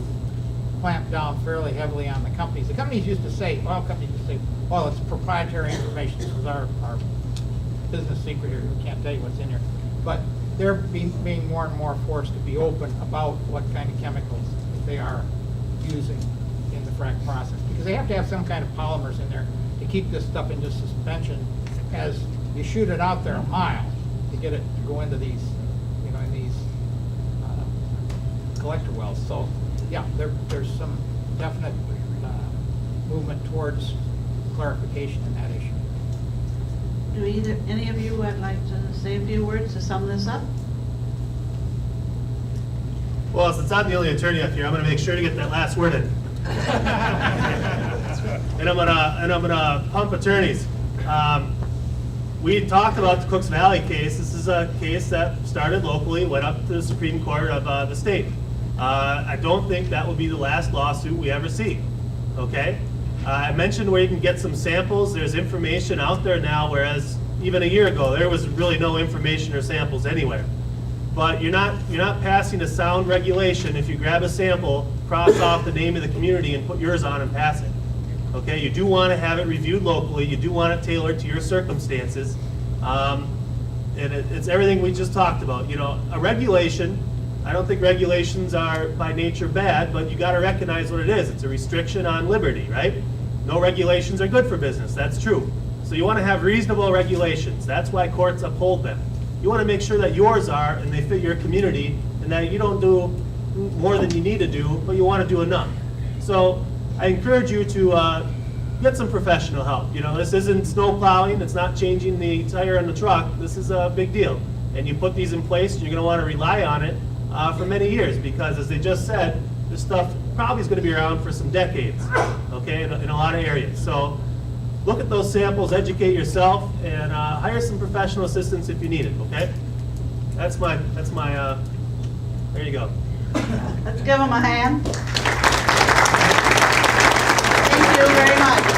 clamped down fairly heavily on the companies. The companies used to say, oil companies used to say, well, it's proprietary information, this is our business secret here, we can't tell you what's in here. But they're being more and more forced to be open about what kind of chemicals they are using in the frac process, because they have to have some kind of polymers in there to keep this stuff into suspension as you shoot it out there a mile to get it to go into these, in these collector wells. So, yeah, there's some definite movement towards clarification in that issue. Do any of you would like to say a few words to sum this up? Well, since I'm the only attorney up here, I'm going to make sure to get that last word in. And I'm gonna pump attorneys. We talked about the Cooks Valley case. This is a case that started locally, went up to the Supreme Court of the state. I don't think that will be the last lawsuit we ever see. Okay? I mentioned where you can get some samples. There's information out there now, whereas even a year ago there was really no information or samples anywhere. But you're not passing a sound regulation if you grab a sample, cross off the name of the community, and put yours on and pass it. Okay, you do want to have it reviewed locally. You do want it tailored to your circumstances, and it's everything we just talked about. A regulation. I don't think regulations are by nature bad, but you got to recognize what it is. It's a restriction on liberty, right? No regulations are good for business. That's true. So you want to have reasonable regulations. That's why courts uphold them. You want to make sure that yours are and they fit your community, and that you don't do more than you need to do, but you want to do enough. So I encourage you to get some professional help. This isn't snow plowing. It's not changing the tire on the truck. This is a big deal. And you put these in place, and you're going to want to rely on it for many years, because as they just said, this stuff probably is going to be around for some decades, okay, in a lot of areas. So look at those samples, educate yourself, and hire some professional assistance if you need it, okay? That's my, there you go. Let's give them a hand. Thank you very much.